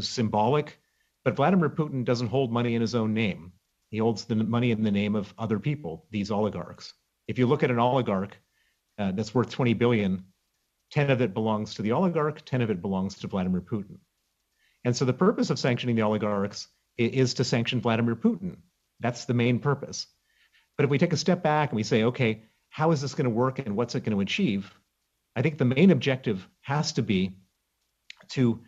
symbolic. But Vladimir Putin doesn't hold money in his own name. He holds the money in the name of other people, these oligarchs. If you look at an oligarch that's worth 20 billion, 10 of it belongs to the oligarch, 10 of it belongs to Vladimir Putin. And so the purpose of sanctioning the oligarchs is to sanction Vladimir Putin. That's the main purpose. But if we take a step back and we say, okay, how is this going to work and what's it going to achieve? I think the main objective has to be to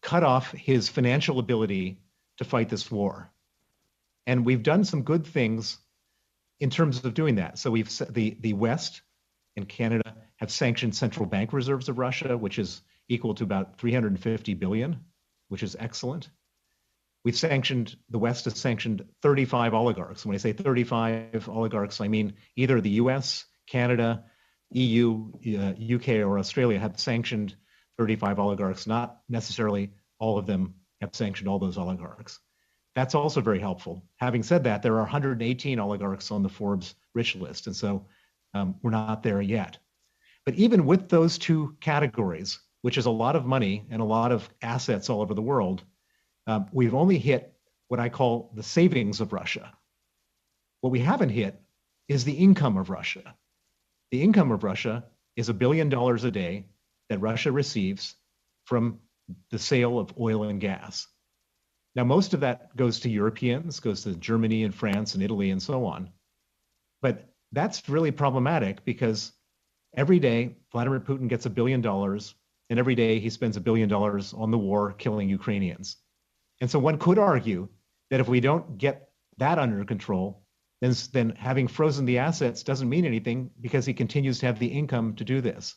cut off his financial ability to fight this war. And we've done some good things in terms of doing that. So the West and Canada have sanctioned central bank reserves of Russia, which is equal to about 350 billion, which is excellent. The West has sanctioned 35 oligarchs. When I say 35 oligarchs, I mean either the US, Canada, EU, UK, or Australia have sanctioned 35 oligarchs. Not necessarily all of them have sanctioned all those oligarchs. That's also very helpful. Having said that, there are 118 oligarchs on the Forbes rich list, and so we're not there yet. But even with those two categories, which is a lot of money and a lot of assets all over the world, we've only hit what I call the savings of Russia. What we haven't hit is the income of Russia. The income of Russia is $1 billion a day that Russia receives from the sale of oil and gas. Now, most of that goes to Europeans, goes to Germany and France and Italy and so on. But that's really problematic because every day Vladimir Putin gets $1 billion, and every day he spends $1 billion on the war killing Ukrainians. And so one could argue that if we don't get that under control, then having frozen the assets doesn't mean anything because he continues to have the income to do this.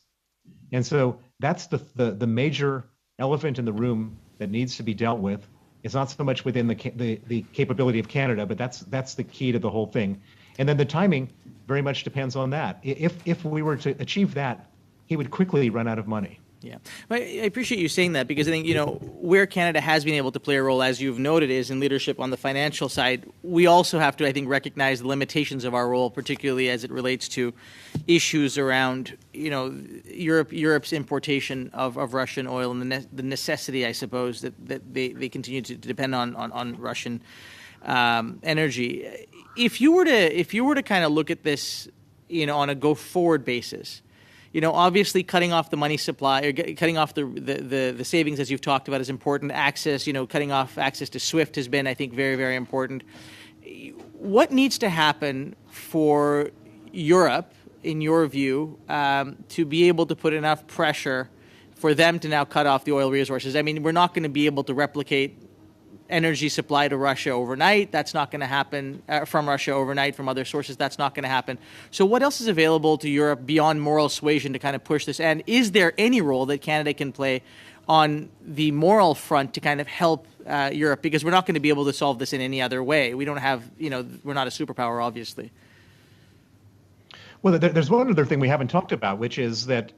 And so that's the major elephant in the room that needs to be dealt with. It's not so much within the capability of Canada, but that's the key to the whole thing. And then the timing very much depends on that. If we were to achieve that, he would quickly run out of money. Yeah, I appreciate you saying that because I think, where Canada has been able to play a role, as you've noted, is in leadership on the financial side. We also have to, I think, recognize the limitations of our role, particularly as it relates to issues around, Europe's importation of Russian oil and the necessity, I suppose, that they continue to depend on Russian energy. If you were to kind of look at this, on a go forward basis, obviously cutting off the money supply or cutting off the savings, as you've talked about, is important. Access, cutting off access to SWIFT has been, I think, very, very important. What needs to happen for Europe, in your view, to be able to put enough pressure for them to now cut off the oil resources? I mean, we're not going to be able to replicate energy supply to Russia overnight. That's not going to happen from Russia overnight, from other sources. That's not going to happen. So what else is available to Europe beyond moral suasion to kind of push this? And is there any role that Canada can play on the moral front to kind of help Europe? Because we're not going to be able to solve this in any other way. We don't have, we're not a superpower, obviously. Well, there's one other thing we haven't talked about, which is that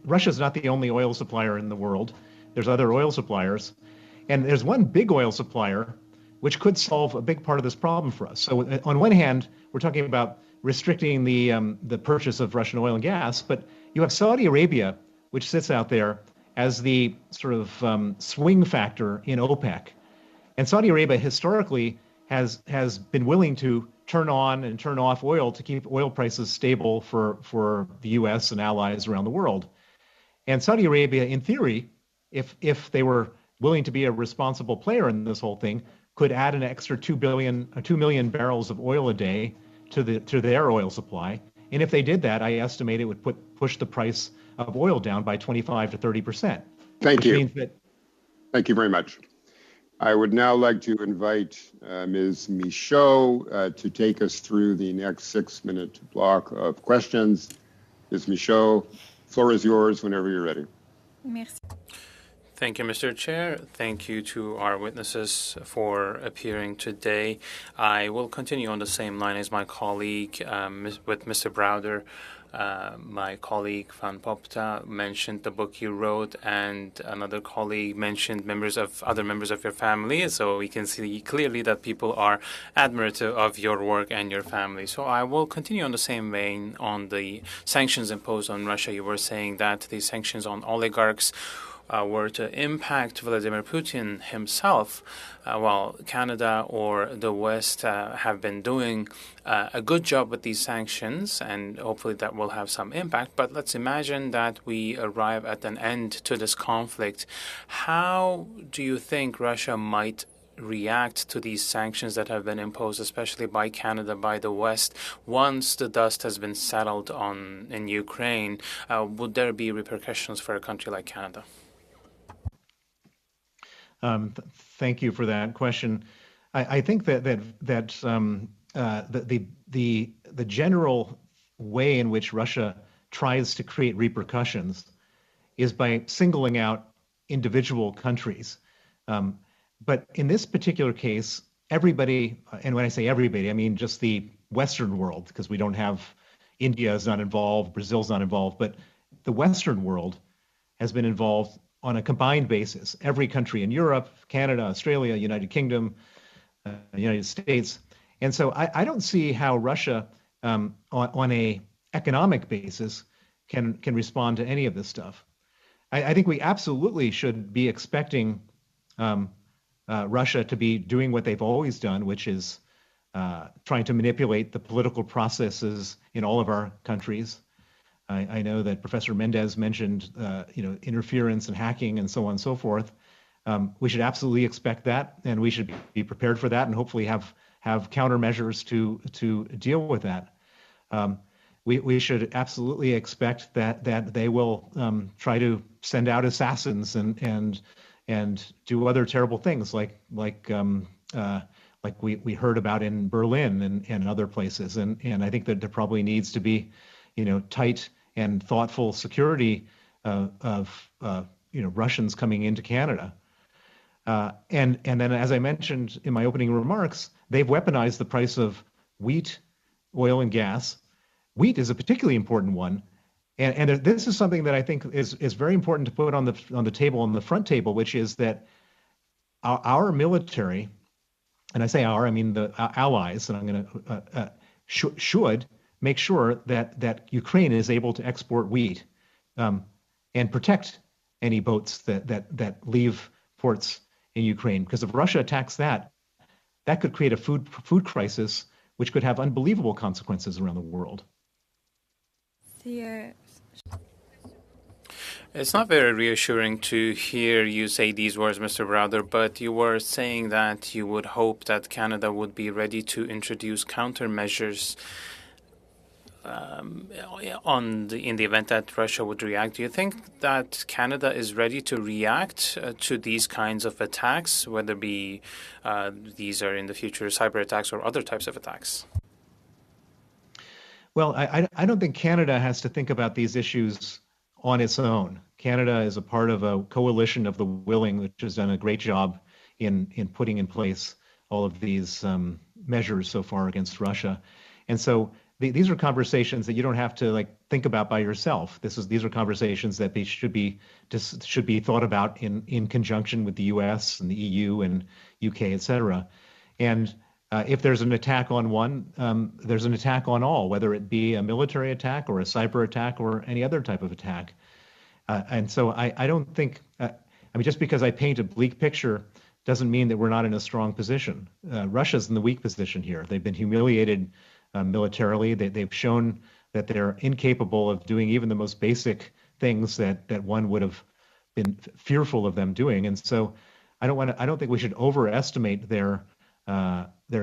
Russia's not the only oil supplier in the world. There's other oil suppliers. And there's one big oil supplier which could solve a big part of this problem for us. So on one hand, we're talking about restricting the purchase of Russian oil and gas, but you have Saudi Arabia, which sits out there as the sort of swing factor in OPEC. And Saudi Arabia historically has been willing to turn on and turn off oil to keep oil prices stable for the U.S. and allies around the world. And Saudi Arabia, in theory, if they were willing to be a responsible player in this whole thing, could add an extra 2 million barrels of oil a day to their oil supply. And if they did that, I estimate it would push the price of oil down by 25 to 30%. Thank you. Means that... Thank you very much. I would now like to invite Ms. Michaud to take us through the next 6-minute block of questions. Ms. Michaud, floor is yours whenever you're ready. Merci. Thank you, Mr. Chair. Thank you to our witnesses for appearing today. I will continue on the same line as my colleague with Mr. Browder. My colleague Van Popta mentioned the book you wrote, and another colleague mentioned other members of your family. So we can see clearly that people are admirative of your work and your family. So I will continue on the same vein on the sanctions imposed on Russia. You were saying that the sanctions on oligarchs were to impact Vladimir Putin himself, while Canada or the West have been doing a good job with these sanctions, and hopefully that will have some impact. But let's imagine that we arrive at an end to this conflict. How do you think Russia might react to these sanctions that have been imposed, especially by Canada, by the West, once the dust has been settled in Ukraine? Would there be repercussions for a country like Canada? Thank you for that question. I think that the general way in which Russia tries to create repercussions is by singling out individual countries. But in this particular case, everybody, and when I say everybody, I mean just the Western world, because we don't have, India is not involved, Brazil's not involved, but the Western world has been involved on a combined basis. Every country in Europe, Canada, Australia, United Kingdom, United States. And so I don't see how Russia, on a economic basis, can respond to any of this stuff. I think we absolutely should be expecting Russia to be doing what they've always done, which is trying to manipulate the political processes in all of our countries. I know that Professor Mendez mentioned, interference and hacking and so on and so forth. We should absolutely expect that, and we should be prepared for that, and hopefully have countermeasures to deal with that. We should absolutely expect that they will try to send out assassins and do other terrible things like we heard about in Berlin and other places. And I think that there probably needs to be, tight and thoughtful security of Russians coming into Canada. And then, as I mentioned in my opening remarks, they've weaponized the price of wheat, oil, and gas. Wheat is a particularly important one, and this is something that I think is very important to put on the table, on the front table, which is that our military, and I say our, I mean the allies, and I'm going to should make sure that Ukraine is able to export wheat and protect any boats that leave ports in Ukraine, because if Russia attacks that could create a food crisis, which could have unbelievable consequences around the world. It's not very reassuring to hear you say these words, Mr. Browder, but you were saying that you would hope that Canada would be ready to introduce countermeasures in the event that Russia would react. Do you think that Canada is ready to react to these kinds of attacks, whether these are in the future cyber attacks or other types of attacks? Well, I don't think Canada has to think about these issues on its own. Canada is a part of a coalition of the willing, which has done a great job in putting in place all of these measures so far against Russia. And so these are conversations that you don't have to think about by yourself. These are conversations that they should be thought about in conjunction with the U.S. and the EU and UK, et cetera. And if there's an attack on one, there's an attack on all, whether it be a military attack or a cyber attack or any other type of attack. And so I don't think, just because I paint a bleak picture doesn't mean that we're not in a strong position. Russia's in the weak position here. They've been humiliated militarily. They've shown that they're incapable of doing even the most basic things that one would have been fearful of them doing. And so I don't think we should overestimate their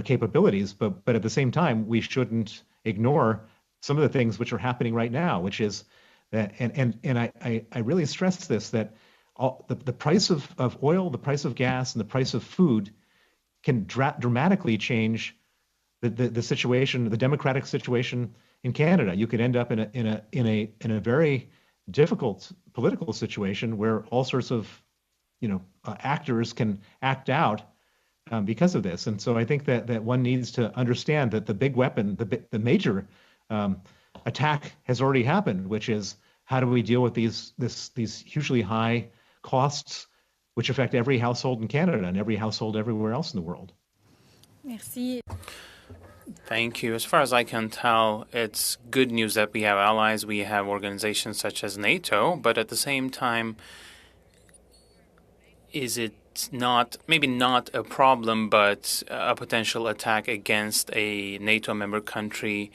capabilities, but at the same time, we shouldn't ignore some of the things which are happening right now, which is that, and I really stress this, that the price of oil, the price of gas, and the price of food can dramatically change the situation, the democratic situation in Canada. You could end up in a very difficult political situation where all sorts of actors can act out because of this. And so I think that one needs to understand that the big weapon, the major attack has already happened, which is how do we deal with these hugely high costs, which affect every household in Canada and every household everywhere else in the world. Merci. Thank you. As far as I can tell, it's good news that we have allies, we have organizations such as NATO, but at the same time, is it maybe not a problem, but a potential attack against a NATO member country?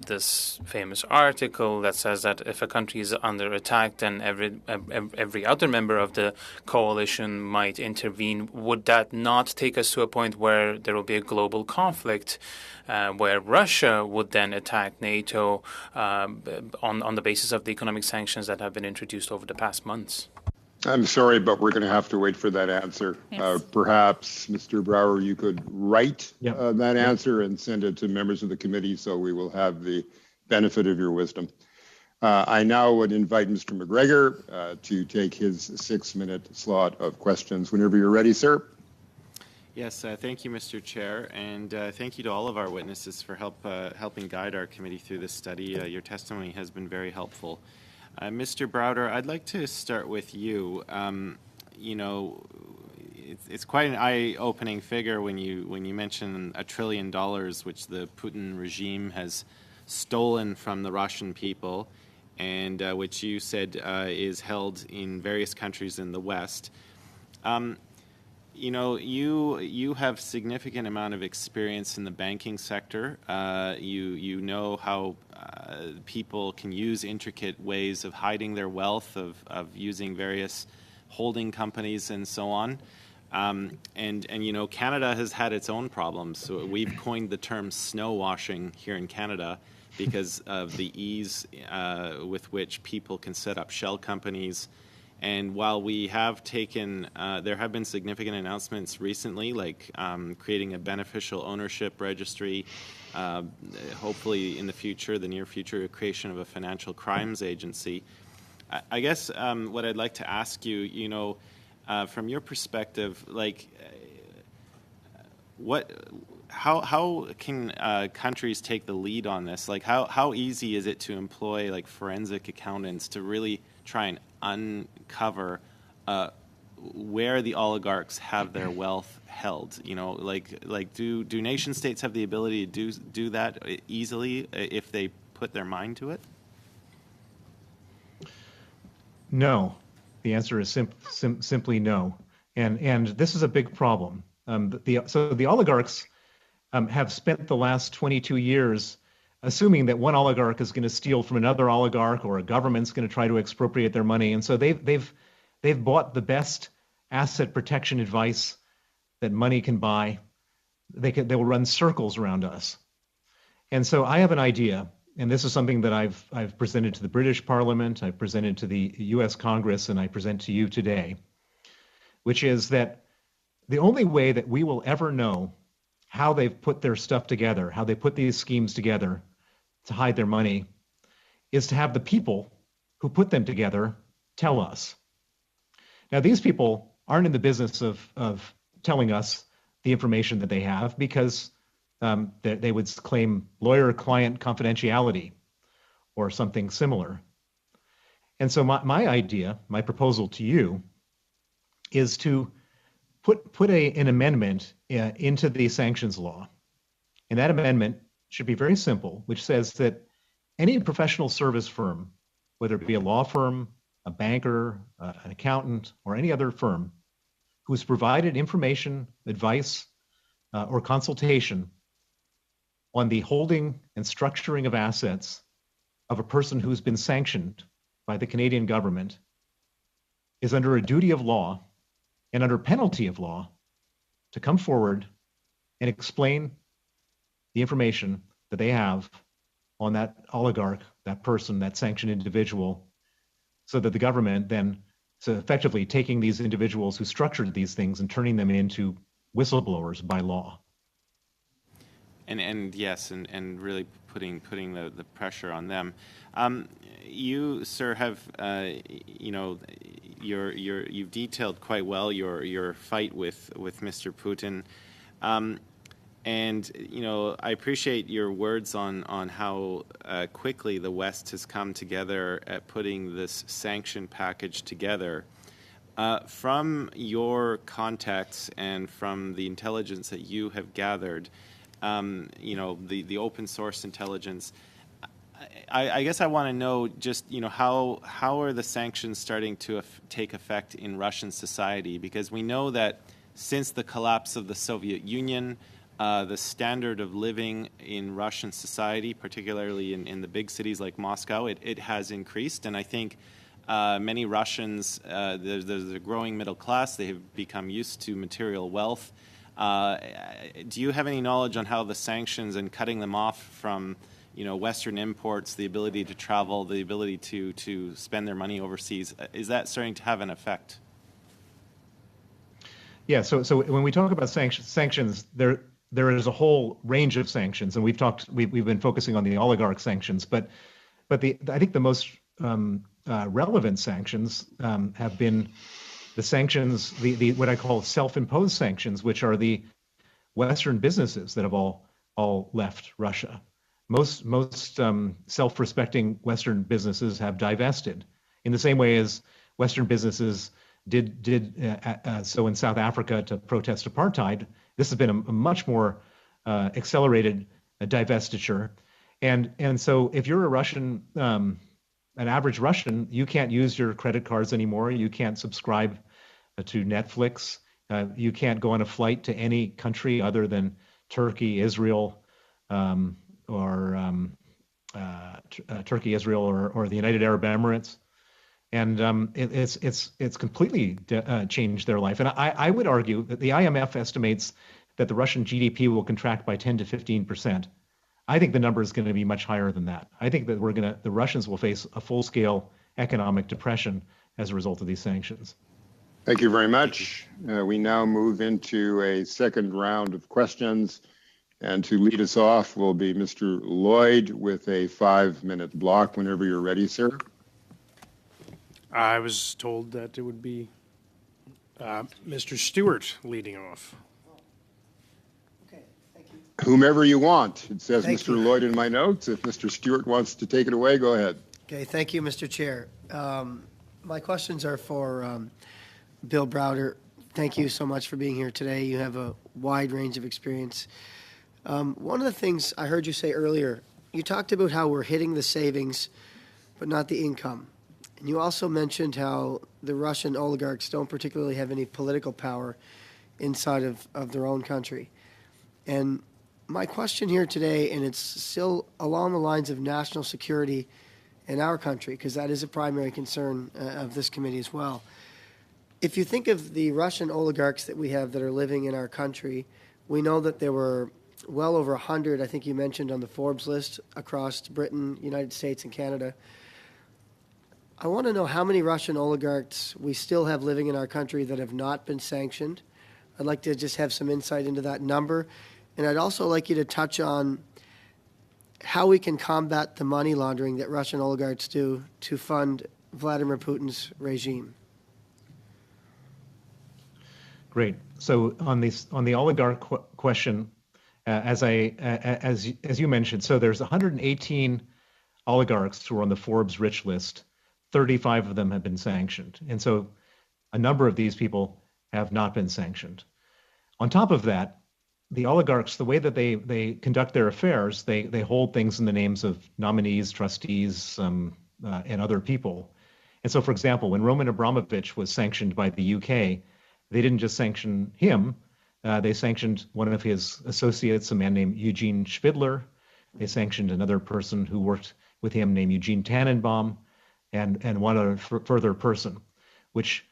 This famous article that says that if a country is under attack, then every other member of the coalition might intervene. Would that not take us to a point where there will be a global conflict, where Russia would then attack NATO on the basis of the economic sanctions that have been introduced over the past months? I'm sorry, but we're going to have to wait for that answer. Yes. Perhaps, Mr. Brower, you could write that Yep. answer and send it to members of the committee so we will have the benefit of your wisdom. I now would invite Mr. McGregor to take his 6-minute slot of questions. Whenever you're ready, sir. Yes, thank you, Mr. Chair, and thank you to all of our witnesses for helping guide our committee through this study. Your testimony has been very helpful. Mr. Browder, I'd like to start with you. You know, it's quite an eye-opening figure when you mention $1 trillion, which the Putin regime has stolen from the Russian people, and which you said is held in various countries in the West. You know, you have significant amount of experience in the banking sector. You know how people can use intricate ways of hiding their wealth, of using various holding companies and so on. And you know, Canada has had its own problems. So we've coined the term snow washing here in Canada because of the ease with which people can set up shell companies. And while we have taken, there have been significant announcements recently, like creating a beneficial ownership registry, hopefully in the future, the near future, a creation of a financial crimes agency. I guess what I'd like to ask you, you know, from your perspective, like, how can countries take the lead on this? Like, how easy is it to employ like forensic accountants to really try and uncover where the oligarchs have their wealth held? You know, like do nation states have the ability to do that easily if they put their mind to it? No, the answer is simply no, and this is a big problem. So the oligarchs have spent the last 22 years assuming that one oligarch is going to steal from another oligarch, or a government's going to try to expropriate their money, and so they've bought the best asset protection advice that money can buy. They will run circles around us, and so I have an idea. And this is something that I've presented to the British Parliament, I've presented to the US Congress, and I present to you today, which is that the only way that we will ever know how they've put their stuff together, how they put these schemes together to hide their money, is to have the people who put them together tell us. Now, these people aren't in the business of telling us the information that they have, because they would claim lawyer-client confidentiality or something similar. And so my idea, my proposal to you, is to put an amendment into the sanctions law. And that amendment should be very simple, which says that any professional service firm, whether it be a law firm, a banker, an accountant, or any other firm, who's provided information, advice, or consultation on the holding and structuring of assets of a person who's been sanctioned by the Canadian government, is under a duty of law and under penalty of law to come forward and explain the information that they have on that oligarch, that person, that sanctioned individual, so that the government then is effectively taking these individuals who structured these things and turning them into whistleblowers by law. And yes, and really putting the pressure on them. You, sir, have you know, you've detailed quite well your fight with Mr. Putin, and you know, I appreciate your words on how quickly the West has come together at putting this sanction package together. From your contacts and from the intelligence that you have gathered, you know, the open source intelligence, I guess I want to know just, you know, how are the sanctions starting to take effect in Russian society? Because we know that since the collapse of the Soviet Union, the standard of living in Russian society, particularly in the big cities like Moscow, it has increased. And I think many Russians, there's a growing middle class. They have become used to material wealth. Do you have any knowledge on how the sanctions and cutting them off from, you know, Western imports, the ability to travel, the ability to spend their money overseas, is that starting to have an effect? Yeah. So when we talk about sanctions, there is a whole range of sanctions, and we've been focusing on the oligarch sanctions, but But I think the most relevant sanctions have been the sanctions, the what I call self-imposed sanctions, which are the Western businesses that have all left Russia. Most self-respecting Western businesses have divested, in the same way as Western businesses did so in South Africa to protest apartheid. This has been a much more accelerated divestiture, and so if you're a Russian, an average Russian, you can't use your credit cards anymore. You can't subscribe to Netflix. You can't go on a flight to any country other than Turkey, Israel, Turkey, Israel, or the United Arab Emirates. And it's completely changed their life. And I would argue that the IMF estimates that the Russian GDP will contract by 10 to 15%. I think the number is going to be much higher than that. I think that the Russians will face a full-scale economic depression as a result of these sanctions. Thank you very much. We now move into a second round of questions. And to lead us off will be Mr. Lloyd with a 5-minute block whenever you're ready, sir. I was told that it would be Mr. Stewart leading off. Okay, thank you. Whomever you want. It says Thank Mr. you. Lloyd in my notes. If Mr. Stewart wants to take it away, go ahead. Okay, thank you, Mr. Chair. My questions are for Bill Browder. Thank you so much for being here today. You have a wide range of experience. One of the things I heard you say earlier, you talked about how we're hitting the savings, but not the income. And you also mentioned how the Russian oligarchs don't particularly have any political power inside of their own country. And my question here today, and it's still along the lines of national security in our country, because that is a primary concern of this committee as well. If you think of the Russian oligarchs that we have that are living in our country, we know that there were well over 100, I think you mentioned on the Forbes list, across Britain, United States, and Canada. I want to know how many Russian oligarchs we still have living in our country that have not been sanctioned. I'd like to just have some insight into that number. And I'd also like you to touch on how we can combat the money laundering that Russian oligarchs do to fund Vladimir Putin's regime. Great. So on the oligarch question, as you mentioned, so there's 118 oligarchs who are on the Forbes rich list. 35 of them have been sanctioned, and so a number of these people have not been sanctioned. On top of that, the oligarchs, the way that they conduct their affairs, they hold things in the names of nominees, trustees, and other people. And so, for example, when Roman Abramovich was sanctioned by the UK, they didn't just sanction him. They sanctioned one of his associates, a man named Eugene Spidler. They sanctioned another person who worked with him named Eugene Tannenbaum, and one other further person, which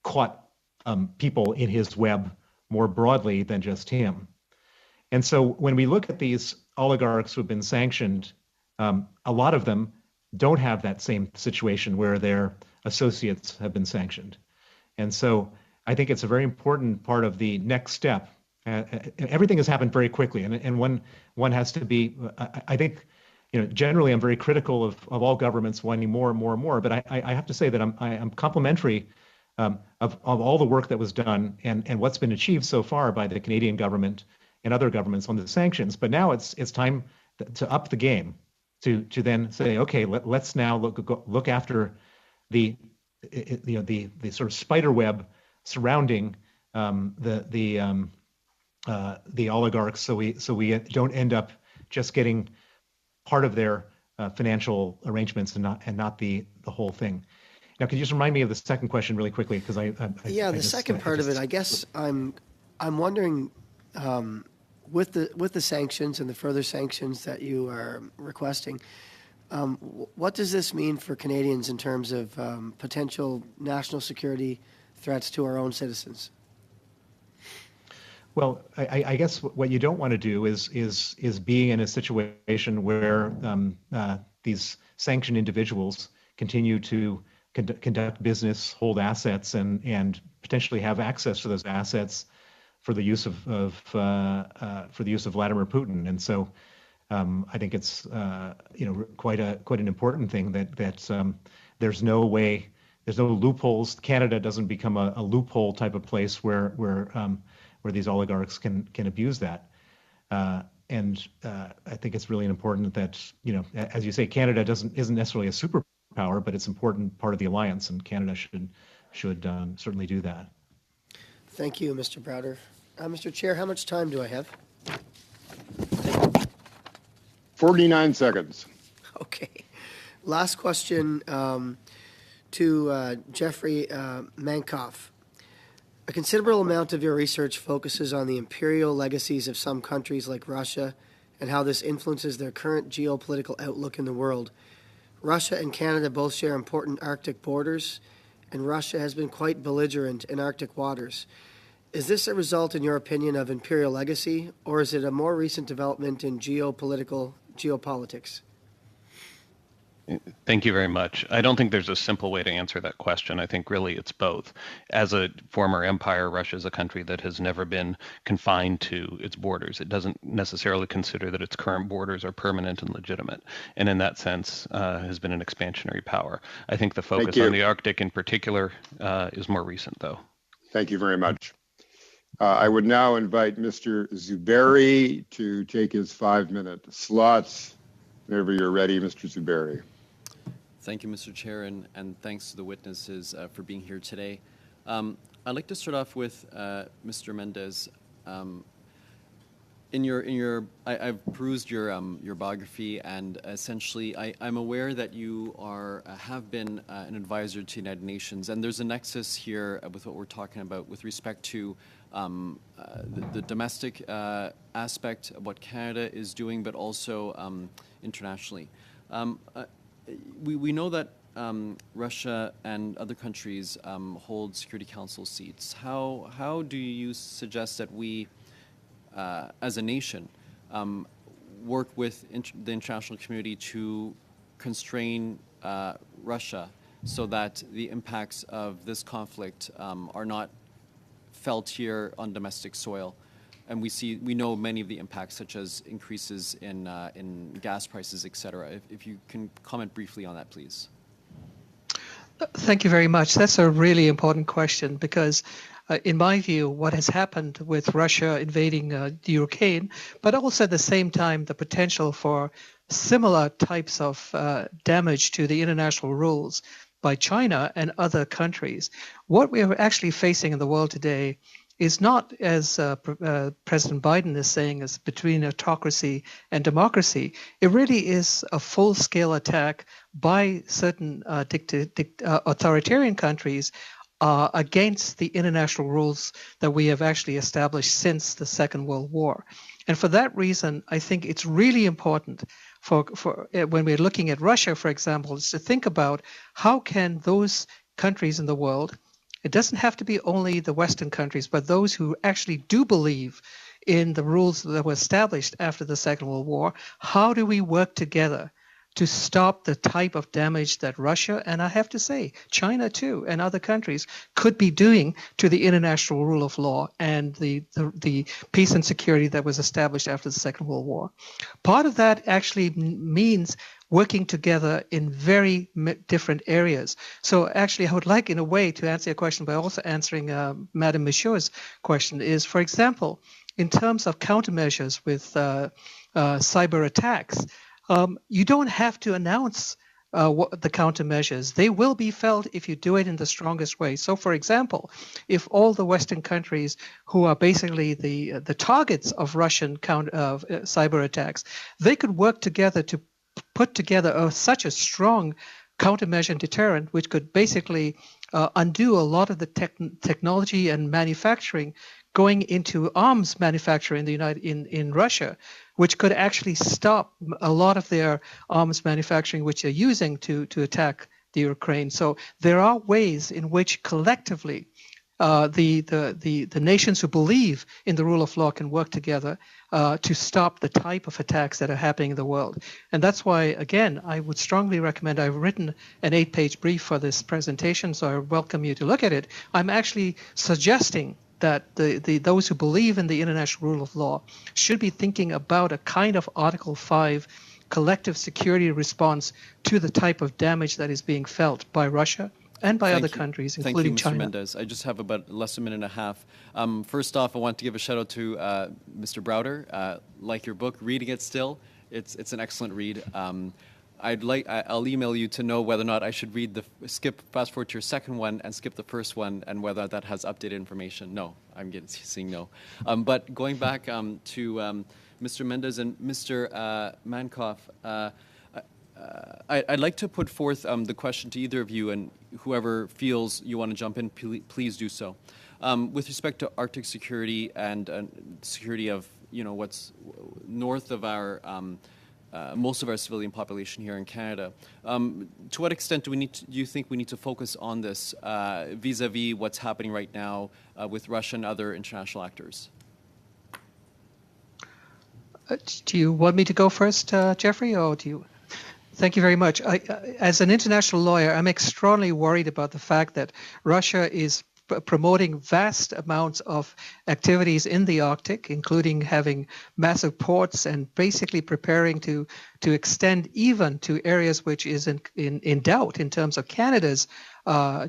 caught people in his web more broadly than just him. And so when we look at these oligarchs who have been sanctioned, a lot of them don't have that same situation where their associates have been sanctioned. And so I think it's a very important part of the next step. Everything has happened very quickly, and one has to be, I think, generally I'm very critical of all governments wanting more and more and more, but I have to say that I'm complimentary of all the work that was done and what's been achieved so far by the Canadian government and other governments on the sanctions. But now it's time to up the game, to then say, okay, let's now look after the sort of spider web surrounding the oligarchs, so we don't end up just getting part of their financial arrangements and not the whole thing. Now, could you just remind me of the second question really quickly? Because the second part of it, I guess I'm wondering, with the sanctions and the further sanctions that you are requesting, what does this mean for Canadians in terms of potential national security threats to our own citizens? Well, I guess what you don't want to do is being in a situation where these sanctioned individuals continue to conduct business, hold assets, and potentially have access to those assets for the use of Vladimir Putin. And so I think it's quite an important thing that there's no loopholes. Canada doesn't become a loophole type of place where these oligarchs can abuse that. And I think it's really important that, as you say, Canada isn't necessarily a superpower, but it's an important part of the alliance, and Canada should certainly do that. Thank you, Mr. Browder. Mr. Chair, how much time do I have? 49 seconds. Okay. Last question to Jeffrey Mankoff. A considerable amount of your research focuses on the imperial legacies of some countries like Russia and how this influences their current geopolitical outlook in the world. Russia and Canada both share important Arctic borders, and Russia has been quite belligerent in Arctic waters. Is this a result, in your opinion, of imperial legacy, or is it a more recent development in geopolitics? Thank you very much. I don't think there's a simple way to answer that question. I think really it's both. As a former empire, Russia is a country that has never been confined to its borders. It doesn't necessarily consider that its current borders are permanent and legitimate, and in that sense has been an expansionary power. I think the focus on the Arctic in particular is more recent, though. Thank you very much. I would now invite Mr. Zuberi to take his 5-minute slots. Whenever you're ready, Mr. Zuberi. Thank you, Mr. Chair, and thanks to the witnesses for being here today. I'd like to start off with Mr. Mendez. I've perused your biography, and essentially, I'm aware that you have been an advisor to the United Nations, and there's a nexus here with what we're talking about with respect to the domestic aspect of what Canada is doing, but also internationally. We know that Russia and other countries hold Security Council seats. How do you suggest that we, as a nation, work with the international community to constrain Russia so that the impacts of this conflict are not felt here on domestic soil? And we know many of the impacts, such as increases in gas prices, et cetera. If you can comment briefly on that, please. Thank you very much. That's a really important question because, in my view, what has happened with Russia invading the Ukraine, but also at the same time the potential for similar types of damage to the international rules by China and other countries. What we are actually facing in the world today is not, as President Biden is saying, as between autocracy and democracy. It really is a full-scale attack by certain authoritarian countries against the international rules that we have actually established since the Second World War. And for that reason, I think it's really important for when we're looking at Russia, for example, is to think about how can those countries in the world, it doesn't have to be only the Western countries, but those who actually do believe in the rules that were established after the Second World War, how do we work together to stop the type of damage that Russia, and I have to say China too, and other countries could be doing to the international rule of law and the peace and security that was established after the Second World War? Part of that actually means working together in very different areas. So actually, I would like, in a way, to answer your question by also answering Madame Michaud's question is, for example, in terms of countermeasures with cyber attacks, you don't have to announce what the countermeasures. They will be felt if you do it in the strongest way. So, for example, if all the Western countries who are basically the targets of Russian cyber attacks, they could work together to put together such a strong countermeasure and deterrent, which could basically undo a lot of the technology and manufacturing going into arms manufacturing in Russia, which could actually stop a lot of their arms manufacturing, which they're using to attack the Ukraine. So there are ways in which collectively the nations who believe in the rule of law can work together to stop the type of attacks that are happening in the world. And that's why, again, I would strongly recommend, I've written an 8-page brief for this presentation, so I welcome you to look at it. I'm actually suggesting that those who believe in the international rule of law should be thinking about a kind of Article 5 collective security response to the type of damage that is being felt by Russia and by other countries, including China. China. Thank you, Mr. Mendez. I just have about less than a minute and a half. First off, I want to give a shout out to Mr. Browder. Like your book, reading it still, it's an excellent read. I'll email you to know whether or not I should read fast forward to your second one and skip the first one, and whether that has updated information. No, I'm seeing no. But going back to Mr. Mendez and Mr. Mankoff, I'd like to put forth the question to either of you, and whoever feels you want to jump in, please do so. With respect to Arctic security and security of what's north of our most of our civilian population here in Canada, to what extent do you think we need to focus on this vis-a-vis what's happening right now with Russia and other international actors? Do you want me to go first, Jeffrey, or do you? Thank you very much. As an international lawyer, I'm extraordinarily worried about the fact that Russia is promoting vast amounts of activities in the Arctic, including having massive ports and basically preparing to extend even to areas which is in doubt in terms of Canada's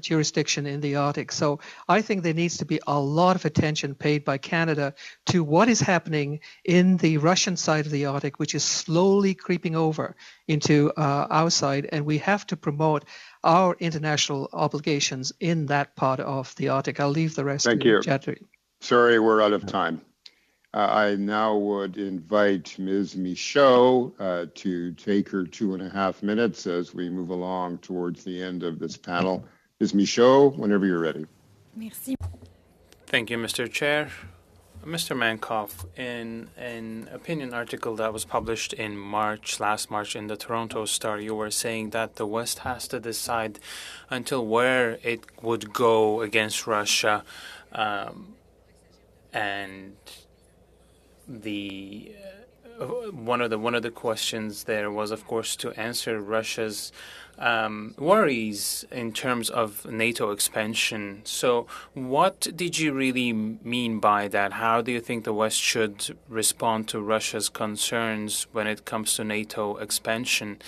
jurisdiction in the Arctic. So I think there needs to be a lot of attention paid by Canada to what is happening in the Russian side of the Arctic, which is slowly creeping over into our side, and we have to promote our international obligations in that part of the Arctic. I'll leave the rest Thank to you. Jeffrey. Sorry, we're out of time. I now would invite Ms. Michaud to take her 2.5 minutes as we move along towards the end of this panel. Ms. Michaud, whenever you're ready. Merci. Thank you, Mr. Chair. Mr. Mankoff, in an opinion article that was published in last March in the Toronto Star, you were saying that the West has to decide until where it would go against Russia, and the one of the questions there was, of course, to answer Russia's worries in terms of NATO expansion. So what did you really mean by that? How do you think the West should respond to Russia's concerns when it comes to NATO expansion,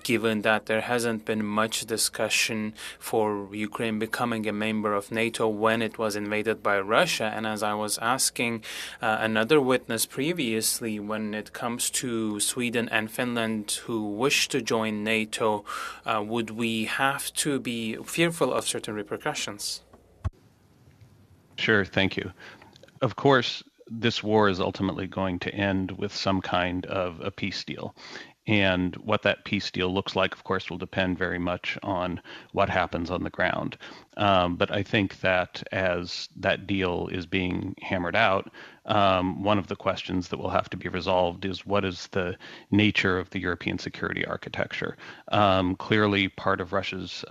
given that there hasn't been much discussion for Ukraine becoming a member of NATO when it was invaded by Russia? And as I was asking another witness previously, when it comes to Sweden and Finland who wish to join NATO, would we have to be fearful of certain repercussions? Sure, thank you. Of course, this war is ultimately going to end with some kind of a peace deal. And what that peace deal looks like, of course, will depend very much on what happens on the ground. But I think that as that deal is being hammered out, one of the questions that will have to be resolved is what is the nature of the European security architecture? Clearly, part of Russia's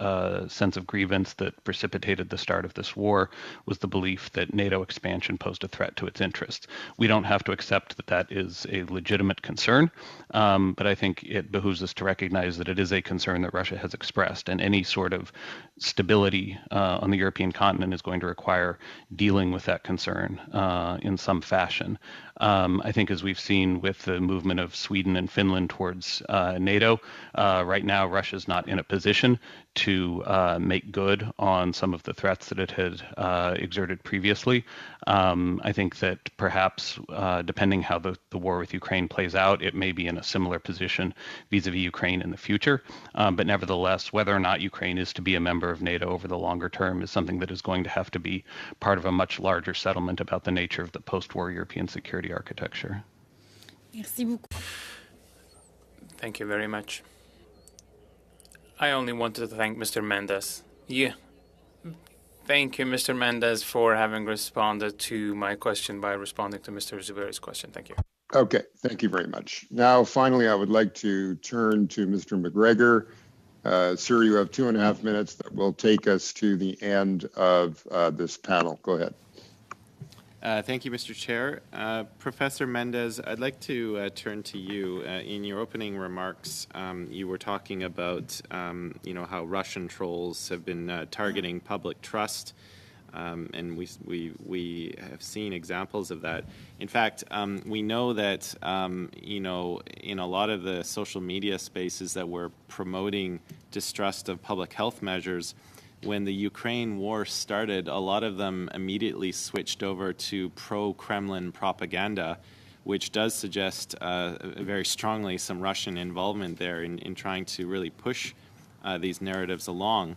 sense of grievance that precipitated the start of this war was the belief that NATO expansion posed a threat to its interests. We don't have to accept that that is a legitimate concern, but I think it behooves us to recognize that it is a concern that Russia has expressed, and any sort of stability on the European continent is going to require dealing with that concern in some fashion. I think as we've seen with the movement of Sweden and Finland towards NATO, right now Russia's not in a position to make good on some of the threats that it had exerted previously. I think that perhaps, depending how the war with Ukraine plays out, it may be in a similar position vis-a-vis Ukraine in the future. But nevertheless, whether or not Ukraine is to be a member of NATO over the longer term is something that is going to have to be part of a much larger settlement about the nature of the post-war European security architecture. Merci beaucoup. Thank you very much. I only wanted to thank Mr. Mendez. Yeah. Thank you, Mr. Mendez, for having responded to my question by responding to Mr. Zuberi's question. Thank you. Okay, thank you very much. Now, finally, I would like to turn to Mr. McGregor. Sir, you have 2.5 minutes that will take us to the end of this panel. Go ahead. Thank you, Mr. Chair. Professor Mendez, I'd like to turn to you. In your opening remarks, you were talking about, how Russian trolls have been targeting public trust And we have seen examples of that. In fact, we know that in a lot of the social media spaces that were promoting distrust of public health measures, when the Ukraine war started, a lot of them immediately switched over to pro-Kremlin propaganda, which does suggest very strongly some Russian involvement there in trying to really push these narratives along.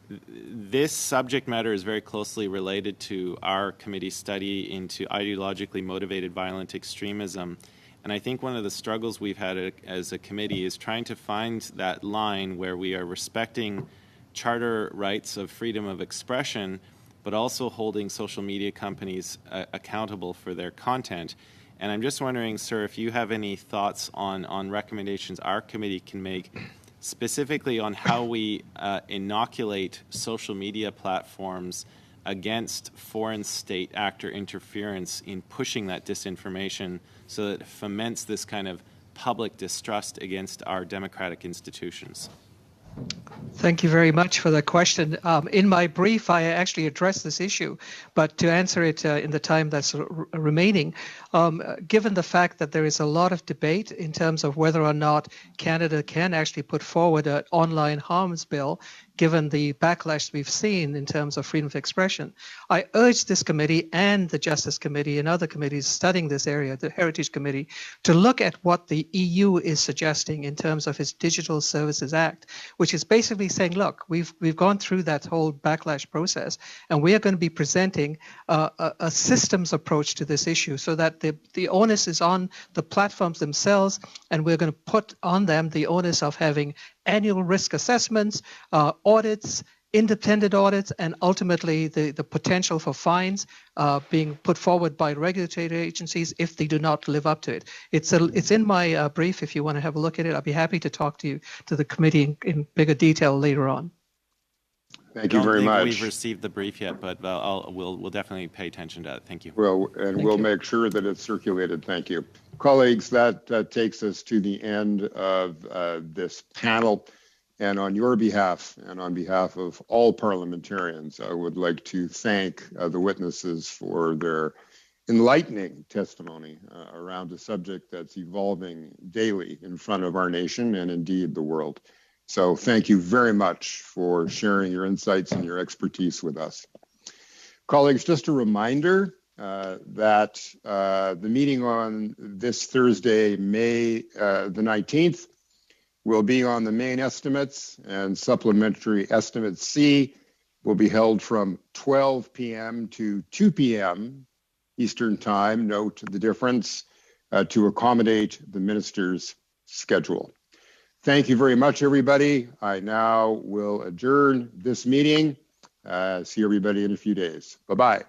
This subject matter is very closely related to our committee study into ideologically motivated violent extremism. And I think one of the struggles we've had as a committee is trying to find that line where we are respecting charter rights of freedom of expression, but also holding social media companies accountable for their content. And I'm just wondering, sir, if you have any thoughts on recommendations our committee can make specifically on how we inoculate social media platforms against foreign state actor interference in pushing that disinformation so that it foments this kind of public distrust against our democratic institutions. Thank you very much for that question. In my brief, I actually addressed this issue, but to answer it in the time that's remaining, given the fact that there is a lot of debate in terms of whether or not Canada can actually put forward an online harms bill, given the backlash we've seen in terms of freedom of expression, I urge this committee and the Justice Committee and other committees studying this area, the Heritage Committee, to look at what the EU is suggesting in terms of its Digital Services Act, which is basically saying, look, we've gone through that whole backlash process, and we are going to be presenting a systems approach to this issue so that the onus is on the platforms themselves, and we're going to put on them the onus of having annual risk assessments, audits, independent audits, and ultimately the potential for fines being put forward by regulatory agencies if they do not live up to it. It's in my brief. If you want to have a look at it, I'll be happy to talk to the committee in bigger detail later on. Thank you very much. I don't think we've received the brief yet, but we'll definitely pay attention to that. Thank you. Well, and we'll make sure that it's circulated. Thank you. Colleagues, that takes us to the end of this panel. And on your behalf and on behalf of all parliamentarians, I would like to thank the witnesses for their enlightening testimony around a subject that's evolving daily in front of our nation and indeed the world. So thank you very much for sharing your insights and your expertise with us. Colleagues, just a reminder that the meeting on this Thursday, May the 19th, will be on the main estimates, and supplementary estimate C will be held from 12 p.m. to 2 p.m. Eastern Time. Note the difference to accommodate the minister's schedule. Thank you very much, everybody. I now will adjourn this meeting. See everybody in a few days. Bye-bye.